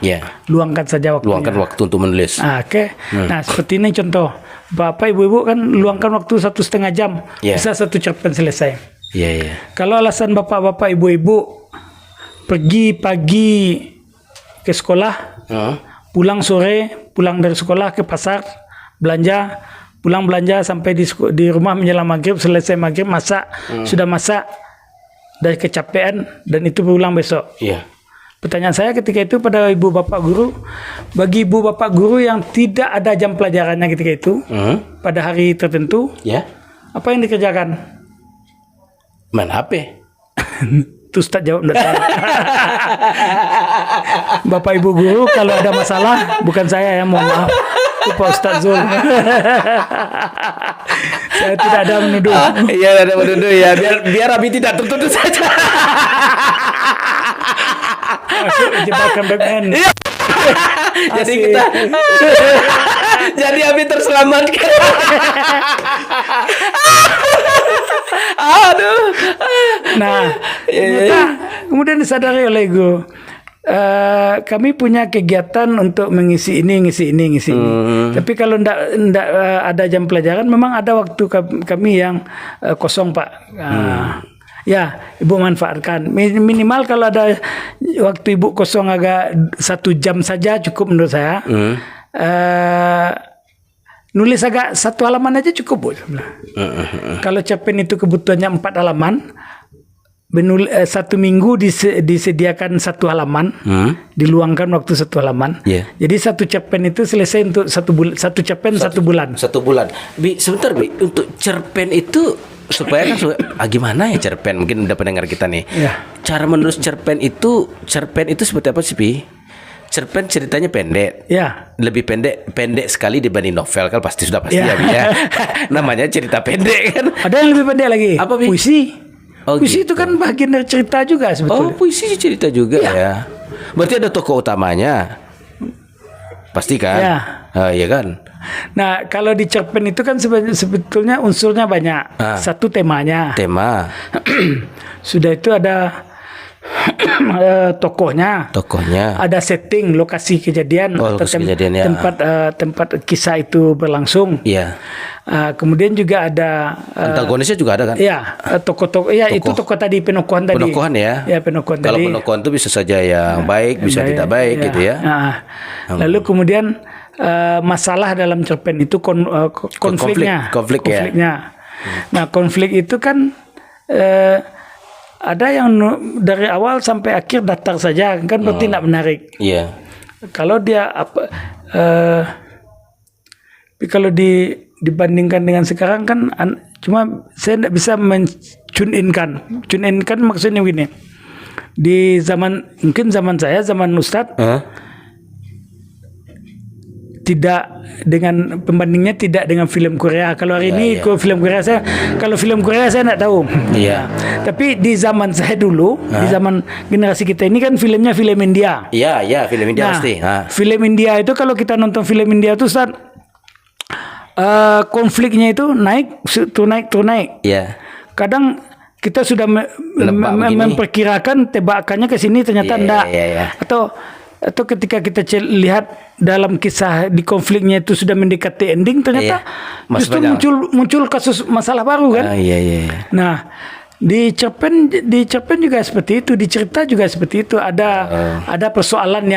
Luangkan saja waktunya. Luangkan waktu untuk menulis. Nah, seperti ini contoh. Bapak ibu-ibu kan luangkan waktu 1,5 jam, bisa 1 cerpen selesai. Kalau alasan bapak-bapak ibu-ibu pergi pagi ke sekolah, pulang sore, pulang dari sekolah ke pasar, belanja, pulang belanja sampai di rumah menjelang maghrib, selesai maghrib masak, sudah masak dari kecapean dan itu pulang besok. Iya. Pertanyaan saya ketika itu pada ibu bapak guru, bagi ibu bapak guru yang tidak ada jam pelajarannya ketika itu, pada hari tertentu, Ya. apa yang dikerjakan? Main HP. Itu Ustaz jawab enggak saya. Bapak ibu guru kalau ada masalah bukan saya ya, mohon maaf. Itu Pak Ustaz Zul. Saya tidak ada menuduh. Iya, ada menuduh ya. Biar Abi tidak tertuduh saja. Masuk jebakan Batman. Jadi kita jadi Abi terselamatkan. Aduh. Nah, ternyata kemudian disadari oleh guru. Kami punya kegiatan untuk mengisi ini. Tapi kalau ndak ada jam pelajaran, memang ada waktu kami yang kosong, Pak. Ya, ibu manfaatkan. Minimal kalau ada waktu ibu kosong agak 1 jam saja cukup menurut saya. Nulis agak 1 halaman aja cukup, Bu. Kalau cerpen itu kebutuhannya 4 halaman, 1 minggu disediakan 1 halaman, diluangkan waktu 1 halaman. Yeah. Jadi 1 cerpen itu selesai untuk 1 bulan. 1 cerpen 1 bulan. 1 bulan. Bi, sebentar Bi, untuk cerpen itu supaya kan gimana ya cerpen? Mungkin udah pendengar kita nih. Yeah. Cara menulis cerpen itu seperti apa sih, Bi? Cerpen ceritanya pendek. Ya. Lebih pendek sekali dibanding novel kan pasti sudah pasti ya, Bi ya. Namanya cerita pendek kan. Ada yang lebih pendek lagi. Apa, Bi? Puisi. Oh, puisi gitu. itu kan bagian dari cerita juga sebetulnya. Oh, puisi cerita juga ya. Berarti ada tokoh utamanya. Pasti kan? Ya. Iya kan? Nah, kalau di cerpen itu kan sebetulnya unsurnya banyak. Satu temanya. Tema. Sudah itu ada tokohnya. Ada setting, lokasi kejadian atau kejadian, ya. tempat kisah itu berlangsung. Iya. Kemudian juga ada antagonisnya juga ada kan? Iya, tokoh-tokoh. Ya, itu tokoh tadi, penokohan tadi. Penokohan ya. Ya, penokohan Kalau tadi. penokohan itu bisa saja yang baik, bisa tidak baik ya. gitu ya. Lalu kemudian masalah dalam cerpen itu konfliknya. Ya. Nah, konflik itu kan ada yang dari awal sampai akhir datar saja, kan berarti tidak menarik. Iya. Kalau dia kalau dibandingkan dengan sekarang kan cuma saya tidak bisa tune in kan maksudnya begini. Di mungkin zaman saya, zaman Ustadz, tidak dengan pembandingnya tidak dengan film Korea. Kalau hari ini film Korea kalau film Korea saya tidak tahu. Iya. Tapi di zaman saya dulu, di zaman generasi kita ini kan filmnya film India. Iya, film India pasti. Film India itu kalau kita nonton film India itu Ustaz, konfliknya itu naik. Iya. Kadang kita sudah memperkirakan tebakannya ke sini, ternyata enggak. Atau ketika kita lihat dalam kisah di konfliknya itu sudah mendekati ending, ternyata justru muncul kasus masalah baru kan. Nah, di cerpen juga seperti itu, di cerita juga seperti itu. Ada persoalan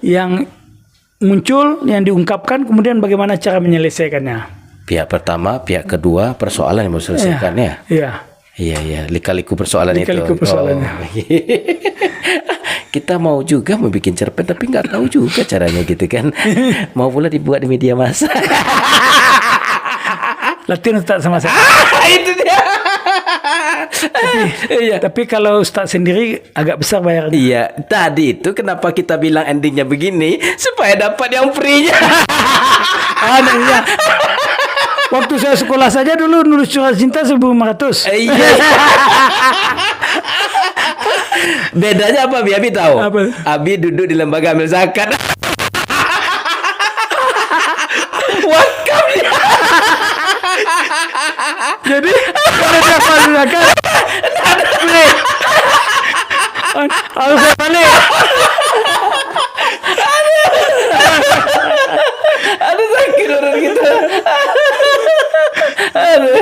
yang muncul, yang diungkapkan, kemudian bagaimana cara menyelesaikannya. Pihak pertama, pihak kedua, persoalan yang mau diselesaikan ya. Iya, lika-liku persoalan itu. Persoalannya. Kita mau juga membuat cerpen tapi nggak tahu juga caranya gitu kan. Mau pula dibuat di media massa. Latihan Ustaz sama saya. Itu dia. Tapi kalau Ustaz sendiri agak besar bayarnya. Iya, tadi itu kenapa kita bilang endingnya begini supaya dapat yang free-nya. Iya. Waktu saya sekolah saja dulu nulis surat cinta 1.500. Iya. Bedanya apa, Abi? Abi tahu? Apa? Abi duduk di lembaga amil zakat. Wakaf ya. Jadi kalau dia amil zakat, harus saya balik. Aduh, sakit orang kita. Aduh.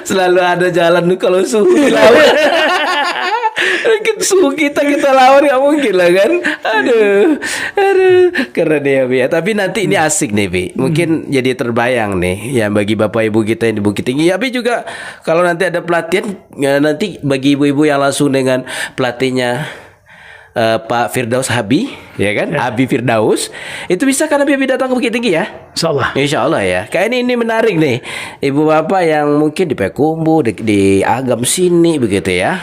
Selalu ada jalan kalau suhu di laut. Suhu kita lawan nggak mungkin lah kan. Aduh, keren ya Bi. Tapi nanti ini asik nih Bi. Mungkin jadi terbayang nih ya bagi bapak ibu kita yang di Bukit Tinggi. Tapi juga kalau nanti ada pelatihan ya, nanti bagi ibu-ibu yang langsung dengan pelatihnya Pak Firdaus Habi, ya kan? Abi Firdaus, itu bisa kan Abi datang ke Bukit Tinggi ya? Insya Allah ya. Kayak ini menarik nih, ibu bapak yang mungkin di Payakumbuh, di Agam sini begitu ya.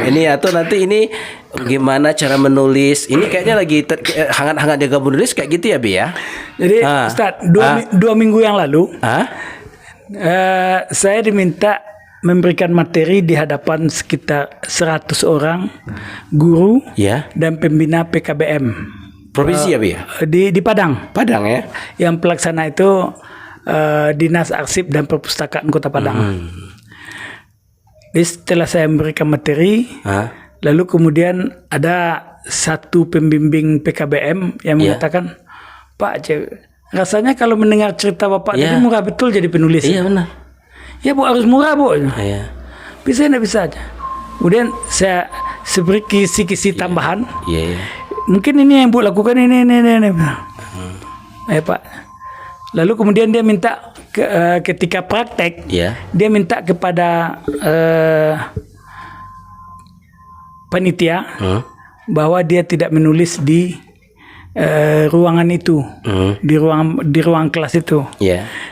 Ini atau nanti ini gimana cara menulis? Ini kayaknya lagi hangat-hangat jaga menulis kayak gitu ya Bi ya? Jadi Ustaz, dua minggu yang lalu, saya diminta memberikan materi di hadapan sekitar 100 orang guru dan pembina PKBM provinsi ya Bi ya? Di Padang. Padang ya. Yang pelaksana itu Dinas Arsip dan Perpustakaan Kota Padang. Jadi setelah saya memberikan materi, lalu kemudian ada satu pembimbing PKBM yang mengatakan, Pak, rasanya kalau mendengar cerita Bapak tadi murah betul jadi penulis. Iya benar. Ya Bu, harus murah Bu. Bisa enggak bisa aja. Kemudian saya beri kisi-kisi tambahan. Mungkin ini yang Bu lakukan ini. Pak. Lalu kemudian dia minta ketika praktek, dia minta kepada panitia bahwa dia tidak menulis di ruangan itu, di ruang kelas itu.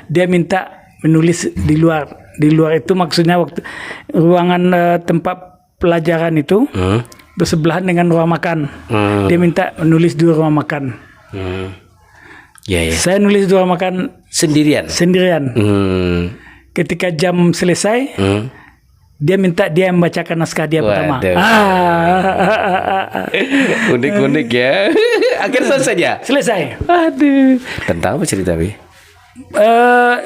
Dia minta menulis di luar. Di luar itu maksudnya waktu ruangan tempat pelajaran itu bersebelahan dengan ruang makan. Dia minta menulis di ruang makan. Saya nulis di ruang makan sendirian. Ketika jam selesai, dia minta dia membacakan naskah dia pertama. Unik-unik ya. Akhirnya selesai. Aduh. Tentang apa cerita Bi?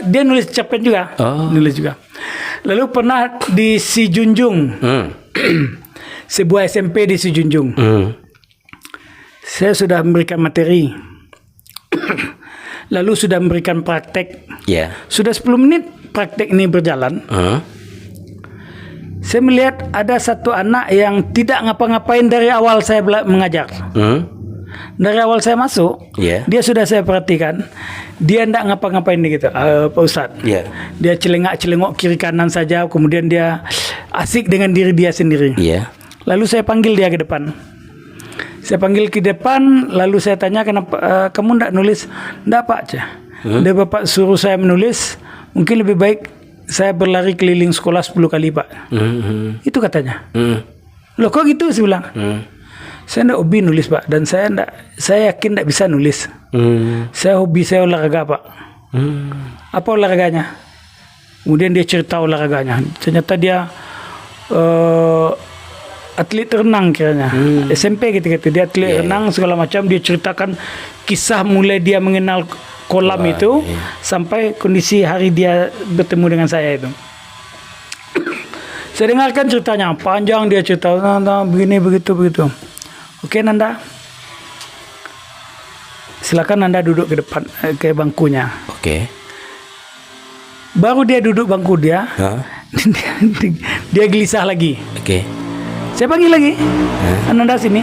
Dia nulis cerpen juga. Nulis juga. Lalu pernah di Sijunjung, sebuah SMP di Sijunjung. Saya sudah memberikan materi. Lalu sudah memberikan praktek. Sudah 10 menit praktek ini berjalan. Saya melihat ada satu anak yang tidak ngapa-ngapain dari awal saya mengajar. Dari awal saya masuk, dia sudah saya perhatikan, dia tidak ngapa-ngapain gitu, Pak Ustadz. Dia celengak-celengok kiri kanan saja, kemudian dia asik dengan diri dia sendiri. Lalu saya panggil dia ke depan. Lalu saya tanya, kenapa kamu tidak nulis? Tidak Pak. Dia Bapak suruh saya menulis, mungkin lebih baik saya berlari keliling sekolah 10 kali Pak. Itu katanya. Loh kok gitu? Saya bilang. Saya tidak hobi nulis Pak, dan saya yakin tidak bisa nulis. Saya hobi saya olahraga Pak. Apa olahraganya? Kemudian dia cerita olahraganya. Ternyata dia atlet renang kiranya. SMP gitu. Dia atlet renang segala macam. Dia ceritakan kisah mulai dia mengenal kolam itu sampai kondisi hari dia bertemu dengan saya itu. Saya dengarkan ceritanya panjang, dia cerita begini begitu. Oke Nanda, silakan Nanda duduk ke depan ke bangkunya. Baru dia duduk bangku dia, dia gelisah lagi. Saya panggil lagi, Nanda sini.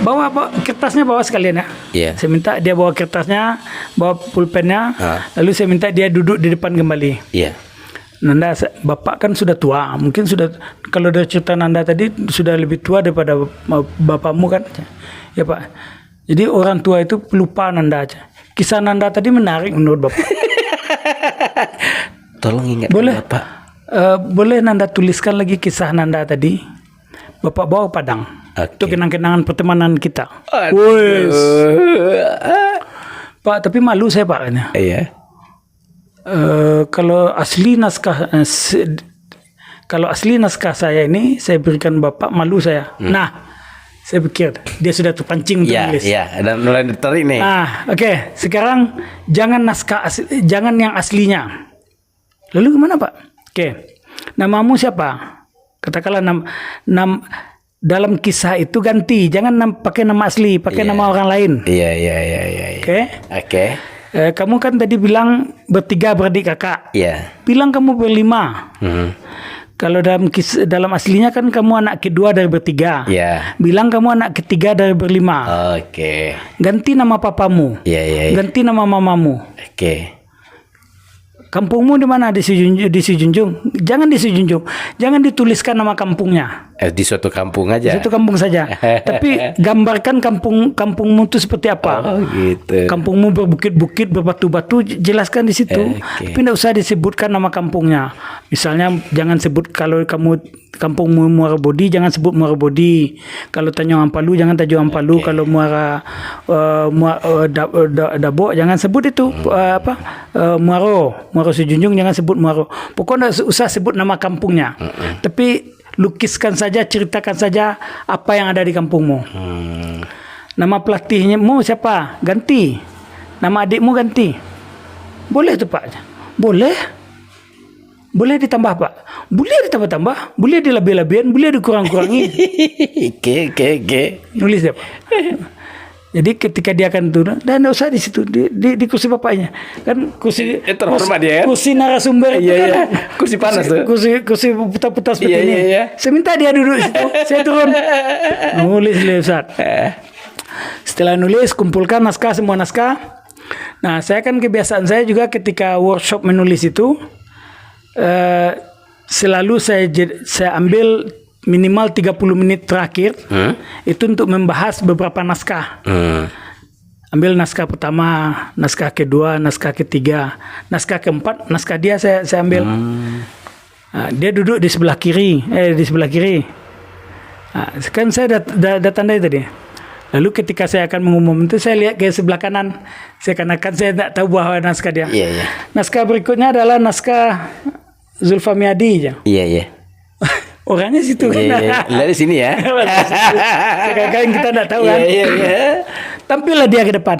Bawa kertasnya, bawa sekalian ya. Saya minta dia bawa kertasnya, bawa pulpennya. Lalu saya minta dia duduk di depan kembali. Nanda, Bapak kan sudah tua, mungkin sudah, kalau dari cerita Nanda tadi sudah lebih tua daripada bapakmu kan? Ya Pak. Jadi orang tua itu pelupa Nanda aja. Kisah Nanda tadi menarik menurut Bapak. Tolong ingat Bapak. Boleh Nanda tuliskan lagi kisah Nanda tadi. Bapak bawa Padang. Itu kenang-kenangan pertemanan kita. Pak, tapi malu saya Pak. Kalau asli naskah saya ini saya berikan Bapak, malu saya. Nah, saya pikir dia sudah terpancing untuk nulis. Dan mulai tertarik nih. Oke. Sekarang jangan jangan yang aslinya. Lalu gimana Pak? Namamu siapa? Katakanlah dalam kisah itu ganti, jangan pakai nama asli, pakai nama orang lain. Oke. Kamu kan tadi bilang bertiga beradik kakak. Bilang kamu berlima. Kalau dalam aslinya kan kamu anak kedua dari bertiga. Ya. Bilang kamu anak ketiga dari berlima. Oke. Ganti nama papamu. Iya. Ganti nama mamamu. Oke. Kampungmu di mana? Di Sijunjung. Jangan di Sijunjung. Jangan dituliskan nama kampungnya. Di suatu kampung aja. Di suatu kampung saja. Tapi gambarkan kampungmu itu seperti apa. Oh gitu. Kampungmu berbukit-bukit, berbatu-batu, jelaskan di situ. Oke. Tapi tidak usah disebutkan nama kampungnya. Misalnya jangan sebut kalau kamu kampungmu Muara Bodi, jangan sebut Muara Bodi. Kalau Tanjung Ampalu, jangan Tanjung Ampalu. Kalau Muara Dabo, jangan sebut itu Muaro Sijunjung, jangan sebut Muaro. Pokoknya tidak usah sebut nama kampungnya. Tapi lukiskan saja, ceritakan saja apa yang ada di kampungmu. Nama pelatihmu siapa? Ganti. Nama adikmu ganti. Boleh tuh Pak? Boleh. Boleh ditambah Pak? Boleh ditambah-tambah. Boleh dilebih-lebihin. Boleh dikurang-kurangi. Oke. Nulis ya Pak. Jadi ketika dia akan turun, dan tidak usah di situ, di kursi bapaknya, kan kursi terhormat dia, kan? Kursi narasumber, Iya. Kursi panas tuh. Kursi putar-putar seperti ini. Iya. Saya minta dia duduk di situ, saya turun, nulis Ustaz. Setelah nulis, kumpulkan semua naskah. Nah, saya kan kebiasaan saya juga ketika workshop menulis itu, selalu saya ambil minimal 30 menit terakhir itu untuk membahas beberapa naskah. Ambil naskah pertama, naskah kedua, naskah ketiga, naskah keempat, naskah dia saya ambil. Nah, dia duduk di sebelah kiri. Nah, kan saya dah tandai tadi. Lalu ketika saya akan mengumum itu, saya lihat ke sebelah kanan. Saya tidak tahu bahwa naskah dia. Iya. Naskah berikutnya adalah naskah Zulfa Miadi. Iya. Orangnya situ kan. Dari sini ya. Kadang-kadang kita tidak tahu kan. Iya. Tampillah dia ke depan.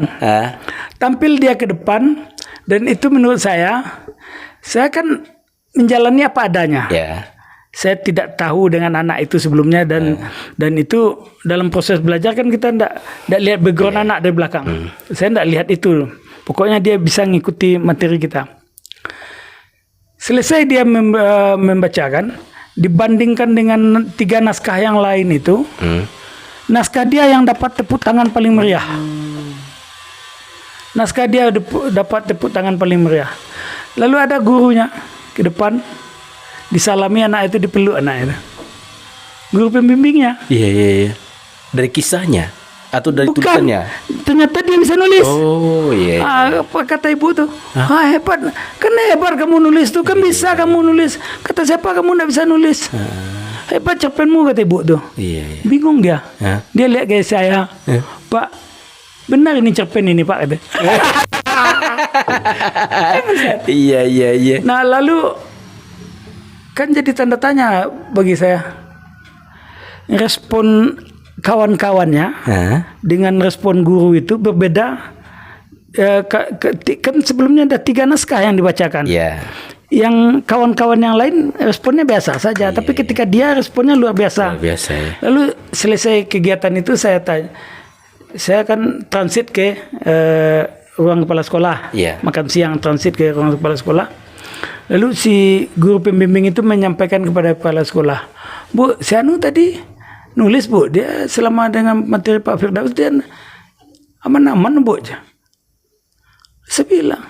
Tampil dia ke depan, dan itu menurut saya kan menjalani apa adanya. Ya. Saya tidak tahu dengan anak itu sebelumnya, dan itu dalam proses belajar kan kita tidak lihat background anak dari belakang. Saya tidak lihat itu. Pokoknya dia bisa mengikuti materi kita. Selesai dia membacakan. Dibandingkan dengan 3 naskah yang lain itu, naskah dia yang dapat tepuk tangan paling meriah. Naskah dia dapat tepuk tangan paling meriah. Lalu ada gurunya ke depan, disalami anak itu, dipeluk anak itu. Guru pembimbingnya. Iya. Dari kisahnya atau dari tulisannya? Ternyata dia bisa nulis. Oh iya. Apa kata ibu tuh? Hebat. Kan hebat kamu nulis tuh. Kan bisa kamu nulis. Kata siapa kamu tidak bisa nulis? Hebat cerpenmu, kata ibu tuh. Iya. Bingung dia. Dia lihat kayak saya. Pak, benar ini cerpen ini Pak, kata. Iya. Nah lalu kan jadi tanda tanya bagi saya. Respon kawan-kawannya dengan respon guru itu berbeda. Kan sebelumnya ada 3 naskah yang dibacakan. Yang kawan-kawan yang lain responnya biasa saja, tapi ketika dia responnya luar biasa. Ya. Lalu selesai kegiatan itu saya tanya, saya akan transit ke ruang kepala sekolah. Makan siang transit ke ruang kepala sekolah. Lalu si guru pembimbing itu menyampaikan kepada kepala sekolah, Bu, si Anu tadi nulis Bu, dia selama dengan materi Pak Firdaus dia aman-aman Bu. Saya bilang,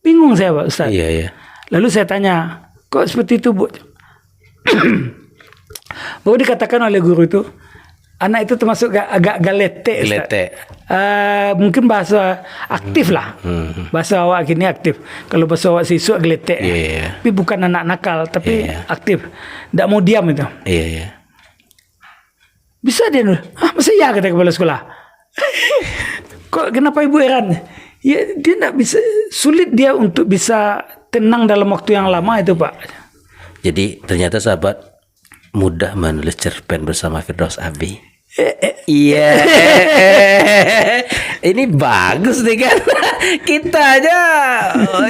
bingung saya Pak Ustaz. Iya. Lalu saya tanya, kok seperti itu Bu? Bahwa dikatakan oleh guru itu, anak itu termasuk agak galete. Mungkin bahasa aktif lah. Bahasa awak gini aktif. Kalau bahasa awak siswa galete. Tapi bukan anak nakal, tapi aktif. Tidak mau diam itu. Iya. Bisa dia nulis. Masa ya, kata kepala sekolah. Kok kenapa ibu heran? Ya, dia tidak bisa, sulit dia untuk bisa tenang dalam waktu yang lama itu Pak. Jadi ternyata sahabat mudah menulis cerpen bersama Firdaus Abi. Iya. Ini bagus nih kan. Kita aja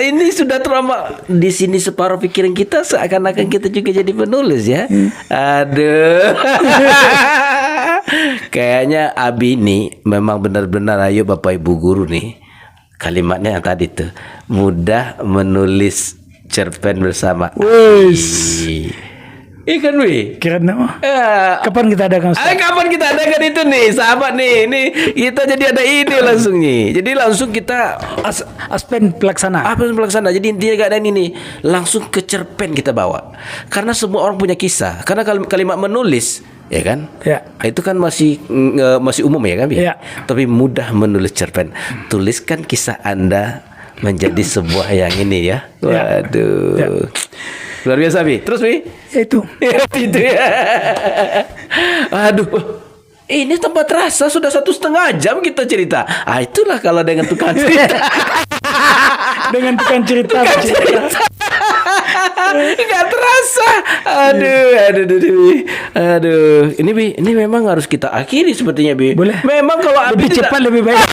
ini sudah trauma di sini, separuh pikiran kita seakan-akan kita juga jadi penulis ya. Aduh. Kayaknya Abi ini memang benar-benar, ayo Bapak Ibu guru nih, kalimatnya yang tadi tuh, mudah menulis cerpen bersama. Ikan Bi. Kira nama. Ya. Kapan kita adakan Ustaz? Kapan kita adakan itu nih, sahabat nih. Ini kita jadi ada ide langsung nih. Jadi langsung kita Aspen pelaksana. apa yang pelaksana. Jadi intinya keadaan ini langsung ke cerpen kita bawa. Karena semua orang punya kisah. Karena kalimat menulis, ya kan? Ya. Itu kan masih umum ya kan? Bi? Ya. Tapi mudah menulis cerpen. Tuliskan kisah Anda menjadi sebuah yang ini ya. Ya. Waduh. Ya. Luar biasa Bi. Terus Bi? Itu. Itu ya. Aduh. Ini tempat rasa sudah 1,5 jam kita cerita. Itulah kalau dengan tukang cerita. Dengan tukang cerita. Nggak terasa. Aduh. Ini Bi, ini memang harus kita akhiri sepertinya Bi. Boleh. Memang kalau Abi Lebih cepat lebih baik.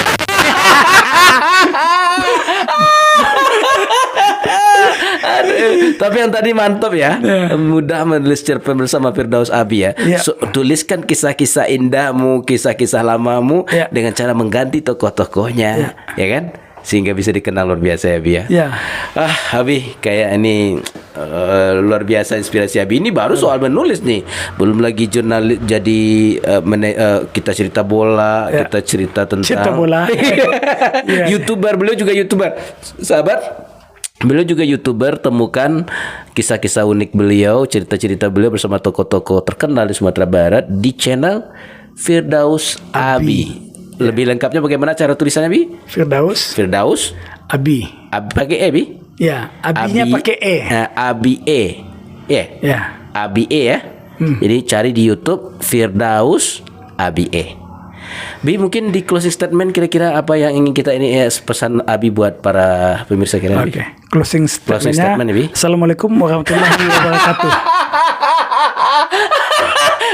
Tapi yang tadi mantap ya. Mudah menulis cerpen bersama Firdaus Abi ya. Tuliskan kisah-kisah indahmu, kisah-kisah lamamu dengan cara mengganti tokoh-tokohnya, ya kan? Sehingga bisa dikenal luar biasa ya Abi ya. Abi kayak ini luar biasa inspirasi Abi. Ini baru soal menulis nih. Belum lagi jurnalis jadi kita cerita bola, kita cerita tentang Cerita bola. YouTuber, beliau juga YouTuber. Sahabat, beliau juga YouTuber. Temukan kisah-kisah unik beliau, cerita-cerita beliau bersama tokoh-tokoh terkenal di Sumatera Barat di channel Firdaus Abi. Lebih lengkapnya bagaimana cara tulisannya Bi? Firdaus Abi. Pakai E Bi? Ya, Abinya pakai E. Abi E. Ya. Abi E ya. Jadi cari di YouTube Firdaus Abi E. Bi, mungkin di closing statement kira-kira apa yang ingin kita ini pesan Abi buat para pemirsa kita. Oke. Closing statement, statementnya. Bi. Assalamualaikum warahmatullahi wabarakatuh.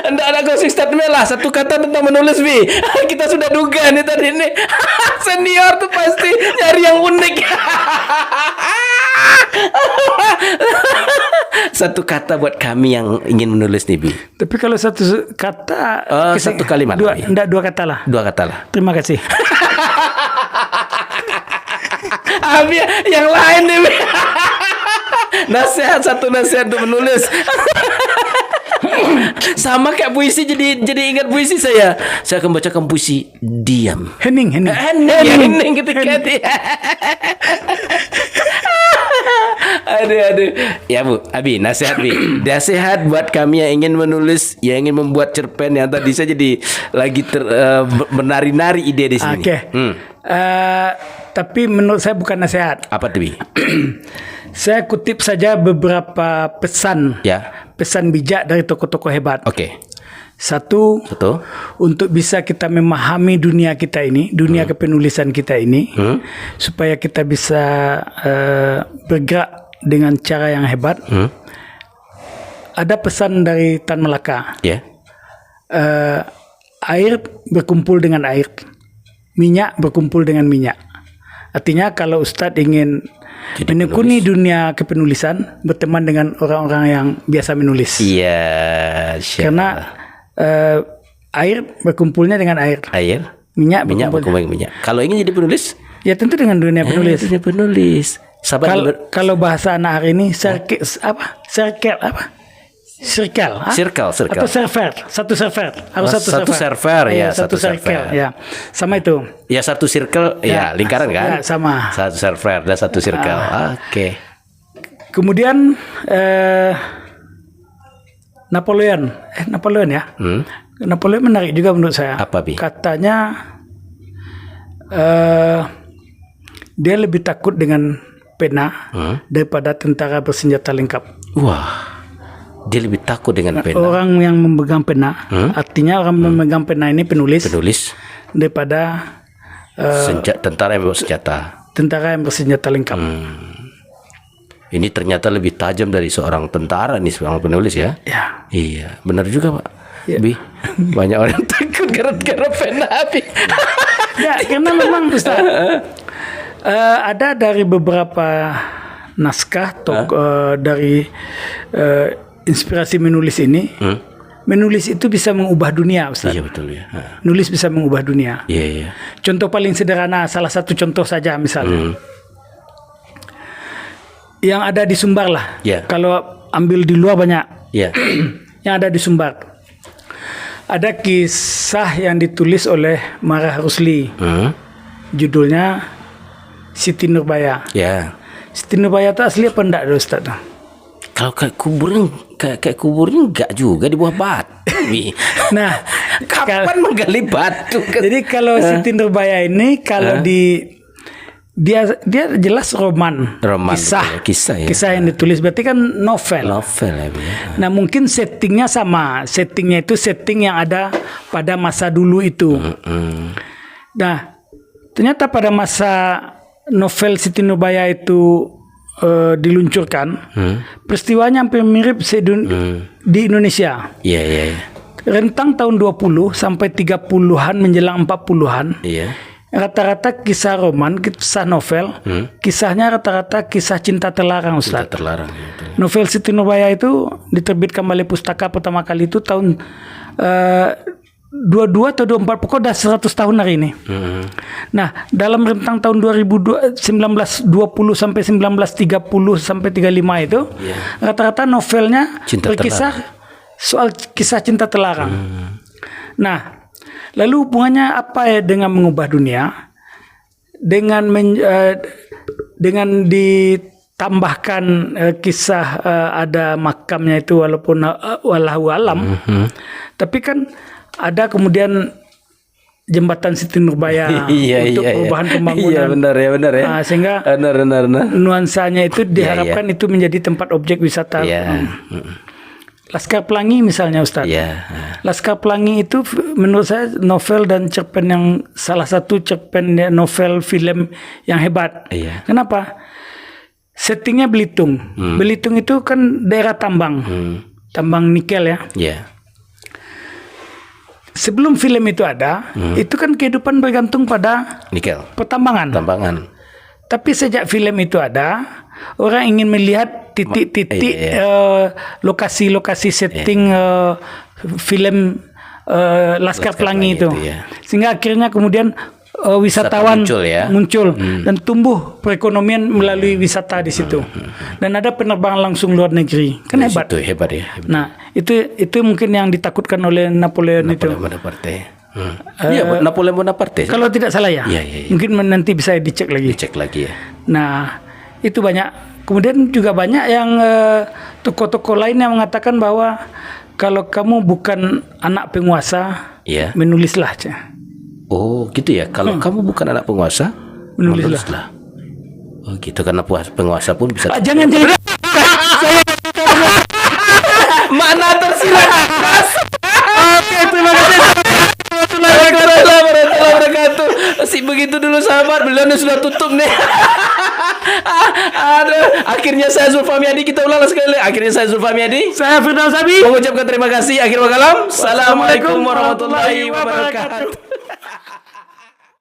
Enggak ada closing statement lah. Satu kata tentang menulis Bi. Kita sudah duga nih tadi nih. Senior tuh pasti nyari yang unik. Satu kata buat kami yang ingin menulis nih Bi. Tapi kalau satu kata, satu kalimat. Dua kata lah. Dua kata lah. Terima kasih. Abi yang lain nih Bi. Satu nasihat untuk menulis. Sama kayak puisi, jadi ingat puisi saya. Saya akan bacakan puisi diam. Hening. Hening ketika Aduh. Ya Bu, Abi, nasihat Bi. Nasihat buat kami yang ingin menulis, yang ingin membuat cerpen yang tadi saya jadi lagi menari-nari ide di sini. Oke. Tapi menurut saya bukan nasihat. Apa tuh Bi? Saya kutip saja beberapa pesan. Ya. Pesan bijak dari tokoh-tokoh hebat. Oke. Satu, untuk bisa kita memahami dunia kita ini, dunia kepenulisan kita ini, supaya kita bisa bergerak dengan cara yang hebat. Ada pesan dari Tan Malaka. Air berkumpul dengan air, minyak berkumpul dengan minyak. Artinya kalau Ustadz ingin menekuni dunia kepenulisan, berteman dengan orang-orang yang biasa menulis. Iya. Karena air berkumpulnya dengan air. Minyak berkumpul dengan minyak. Kalau ingin jadi penulis, ya tentu dengan dunia penulis. Dunia penulis. Kalau bahasa anak hari ini, circle atau server, satu server harus satu server ya, satu server ya, sama itu ya, satu circle ya, lingkaran kan ya, sama satu server dan satu circle. Oke. Kemudian Napoleon ya, Napoleon menarik juga menurut saya. Apa Bi? Katanya dia lebih takut dengan pena daripada tentara bersenjata lengkap. Wah. Dia lebih takut dengan pena. Orang yang memegang pena, artinya orang memegang pena ini penulis daripada tentara yang bersenjata lengkap. Ini ternyata lebih tajam dari seorang tentara nih, seorang penulis ya. Iya, benar juga Pak. Bi, banyak orang takut gara-gara pena Bi. Ya, karena memang Ustaz, ada dari beberapa naskah dari inspirasi menulis ini, menulis itu bisa mengubah dunia, Ustaz. Iya betul ya. Nulis bisa mengubah dunia. Iya. Contoh paling sederhana, salah satu contoh saja misalnya, yang ada di Sumbar lah. Kalau ambil di luar banyak Ya. yang ada di Sumbar. Ada kisah yang ditulis oleh Marah Rusli. Judulnya Siti Nurbaya. Ya. Siti Nurbaya itu asli apa enggak, Ustaz? Kalau kayak kuburnya enggak juga di bawah batu. Nah, Kapan menggali batu? jadi kalau Siti Nurbaya ini kalau dia jelas roman, Roman, kisah ya. kisah yang ditulis berarti kan novel. Novel ya, Bu, ya. Nah mungkin settingnya sama, settingnya itu setting yang ada pada masa dulu itu. Nah ternyata pada masa novel Siti Nurbaya itu diluncurkan, peristiwanya hampir mirip di Indonesia. Iya, iya, iya. Rentang tahun 20 sampai 30-an menjelang 40-an. Iya. Rata-rata kisah roman, kisah novel, kisahnya rata-rata kisah cinta terlarang, Ustaz. Tidak terlarang. Ya, betul. Novel Siti Nurbaya itu diterbitkan Balai Pustaka pertama kali itu tahun 22 atau 24, pokoknya udah 100 tahun hari ini. Nah, dalam rentang tahun 1920 sampai 1930 sampai 35 itu, rata-rata novelnya Cinta berkisah soal kisah cinta terlarang. Nah, lalu hubungannya apa ya dengan mengubah dunia? Dengan ditambahkan kisah ada makamnya itu walaupun wallahu alam, tapi kan ada kemudian jembatan Siti Nurbaya untuk perubahan pembangunan. Iya benar ya. Nah, sehingga benar. nuansanya itu diharapkan itu menjadi tempat objek wisata. Laskar Pelangi misalnya, Ustaz. Laskar Pelangi itu menurut saya novel dan cerpen yang salah satu cerpen novel film yang hebat. Kenapa? Settingnya Belitung. Belitung itu kan daerah tambang, tambang nikel ya. Sebelum film itu ada, itu kan kehidupan bergantung pada nikel, pertambangan. Tapi sejak film itu ada, orang ingin melihat titik-titik lokasi-lokasi setting film Laskar Pelangi itu. Sehingga akhirnya kemudian wisatawan muncul dan tumbuh perekonomian melalui wisata di situ. Dan ada penerbangan langsung luar negeri. Kan hebat. Itu hebat ya. Nah, itu mungkin yang ditakutkan oleh Napoleon itu. Napoleon Bonaparte. Kalau tidak salah ya. Mungkin nanti bisa dicek lagi. Ya. Nah, itu banyak. Kemudian juga banyak yang tokoh-tokoh lain yang mengatakan bahwa kalau kamu bukan anak penguasa, menulislah. Oh, gitu ya. Kalau kamu bukan anak penguasa, menulislah. Oh, gitu. Karena penguasa pun bisa. Jangan. Mana tersirat? Oke, terima kasih. Waalaikumsalam warahmatullahi wabarakatuh. Begitu dulu sahabat, beliau sudah tutup nih. Aduh, akhirnya saya Zulfahmi Adi, kita ulang sekali. Akhirnya saya Zulfahmi Adi, Saya Firdaus Abi mengucapkan terima kasih. Akhir kalam. Assalamualaikum warahmatullahi wabarakatuh.